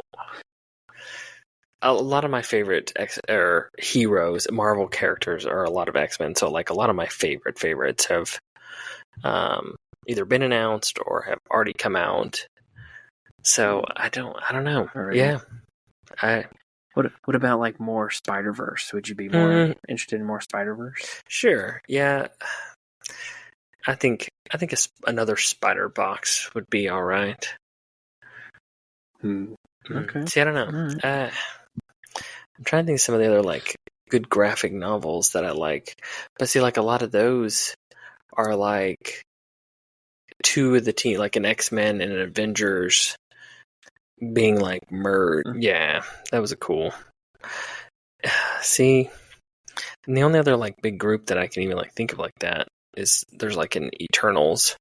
A lot of my favorite heroes, Marvel characters, are a lot of X-Men. So, like, a lot of my favorites have either been announced or have already come out. So I don't know. Already. Yeah, What about like more Spider-Verse? Would you be more interested in more Spider-Verse? Sure. Yeah. I think another Spider box would be all right. Okay. See, I don't know. Right. I'm trying to think of some of the other like good graphic novels that I like, but see, like a lot of those are like two of the team, like an X-Men and an Avengers, being like merged. Yeah, that was a cool. See, and the only other like big group that I can even like think of like that is there's like an Eternals.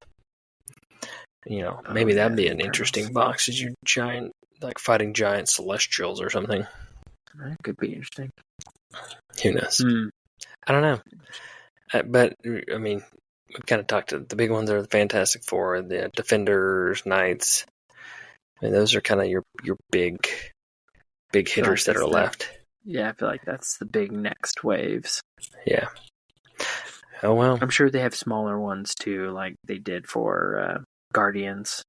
Maybe that'd be an interesting box. Is you giant like fighting giant celestials or something? That could be interesting. Who knows? I don't know. But I mean, we kind of talked to the big ones are the Fantastic Four, the Defenders, Knights. I mean, those are kind of your big hitters that are left. Yeah, I feel like that's the big next waves. Yeah. Oh well. I'm sure they have smaller ones too, like they did for Guardians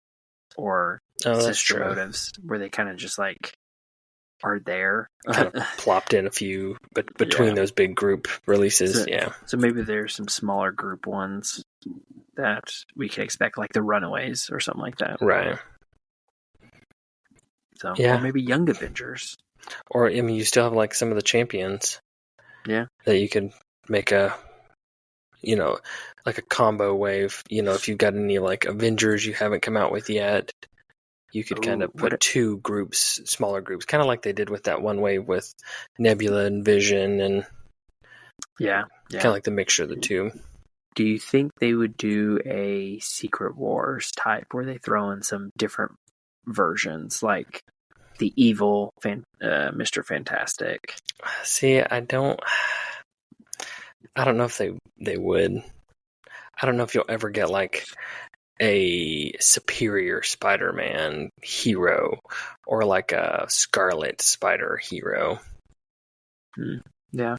or Sister Motives, where they kind of just like are there. Kind of plopped in a few, but between those big group releases, So maybe there's some smaller group ones that we can expect, like the Runaways or something like that. Right. So, or maybe Young Avengers. Or, I mean, you still have like some of the champions. Yeah. That you could make like a combo wave. If you've got any like Avengers you haven't come out with yet, you could kind of put two groups, smaller groups, kind of like they did with that one wave with Nebula and Vision, and kind of like the mixture of the two. Do you think they would do a Secret Wars type where they throw in some different versions, like the evil Mr. Fantastic? See, I don't know if they would. I don't know if you'll ever get like a superior Spider-Man hero or like a Scarlet Spider hero. Yeah.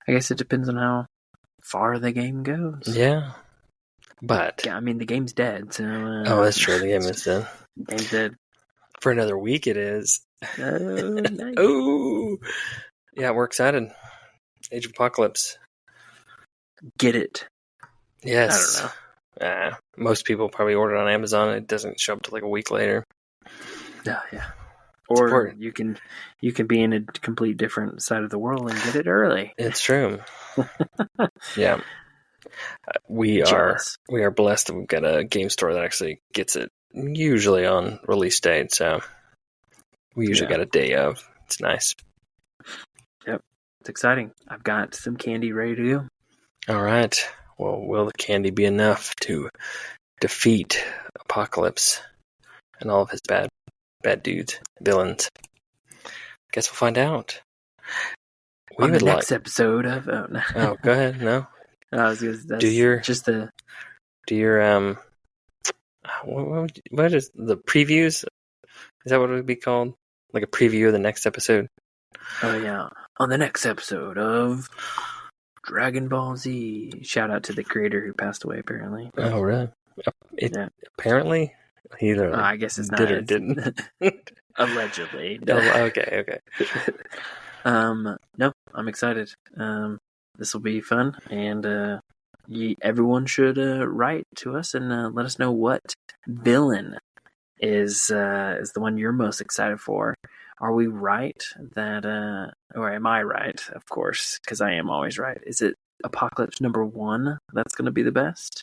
I guess it depends on how far the game goes. Yeah. But I mean, the game's dead, so that's true, the game is dead. Game's dead. For another week it is. Oh, nice. Oh. Yeah, we're excited. Age of Apocalypse. Get it. Yes. I don't know. Most people probably order it on Amazon. It doesn't show up till like a week later. Yeah. Or you can be in a complete different side of the world and get it early. It's true. Yeah. We are blessed that we've got a game store that actually gets it usually on release date, so we usually got a day of. It's nice. Yep. It's exciting. I've got some candy ready to go. All right. Well, will the candy be enough to defeat Apocalypse and all of his bad dudes, villains? Guess we'll find out. On the next episode of... Oh, no. Oh, go ahead. No. What is the previews? Is that what it would be called? Like a preview of the next episode? Oh, yeah. On the next episode of Dragon Ball Z. Shout out to the creator who passed away, apparently. Oh, really? Apparently? I guess it's not. Did or didn't? Allegedly. Okay. No, I'm excited. This will be fun, and everyone should write to us and let us know what villain is the one you're most excited for. Are we right that, or am I right? Of course, because I am always right. Is it Apocalypse #1 that's going to be the best?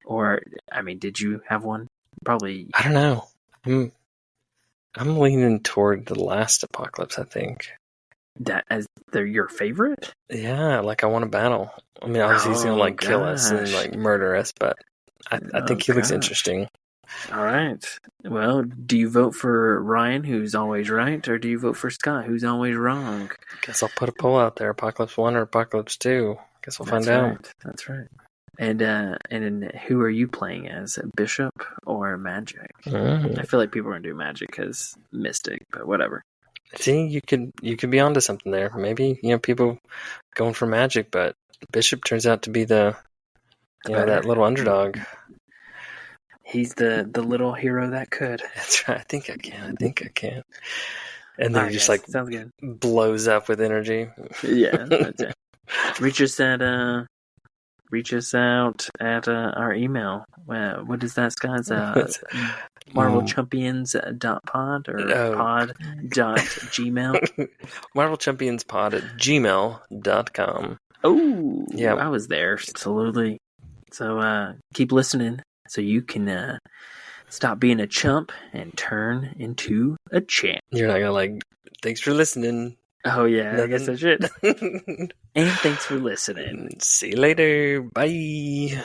Or, I mean, did you have one? Probably. I don't know. I'm leaning toward the last Apocalypse, I think. That as they're your favorite? Yeah, like I want a battle. I mean, obviously he's gonna kill us and murder us, but I think he looks interesting. All right. Well, do you vote for Ryan, who's always right, or do you vote for Scott, who's always wrong? Guess I'll put a poll out there: Apocalypse 1 or Apocalypse 2. Guess we'll find out. That's right. And who are you playing as, Bishop or Magic? I feel like people are gonna do Magic because Mystic, but whatever. See, you could be onto something there. Maybe people going for Magic, but Bishop turns out to be the that little underdog. He's the little hero that could. That's right. I think I can. And then he just sounds good. blows up with energy. Yeah, that's it. Reach us out at our email. What is that, Scott? MarvelChampions.pod or pod.gmail? MarvelChampionsPod@gmail.com. Oh, yeah. I was there. Absolutely. So keep listening so you can stop being a chump and turn into a champ. You're not going to thanks for listening. Oh, yeah. Nothing. I guess I should. And thanks for listening. See you later. Bye.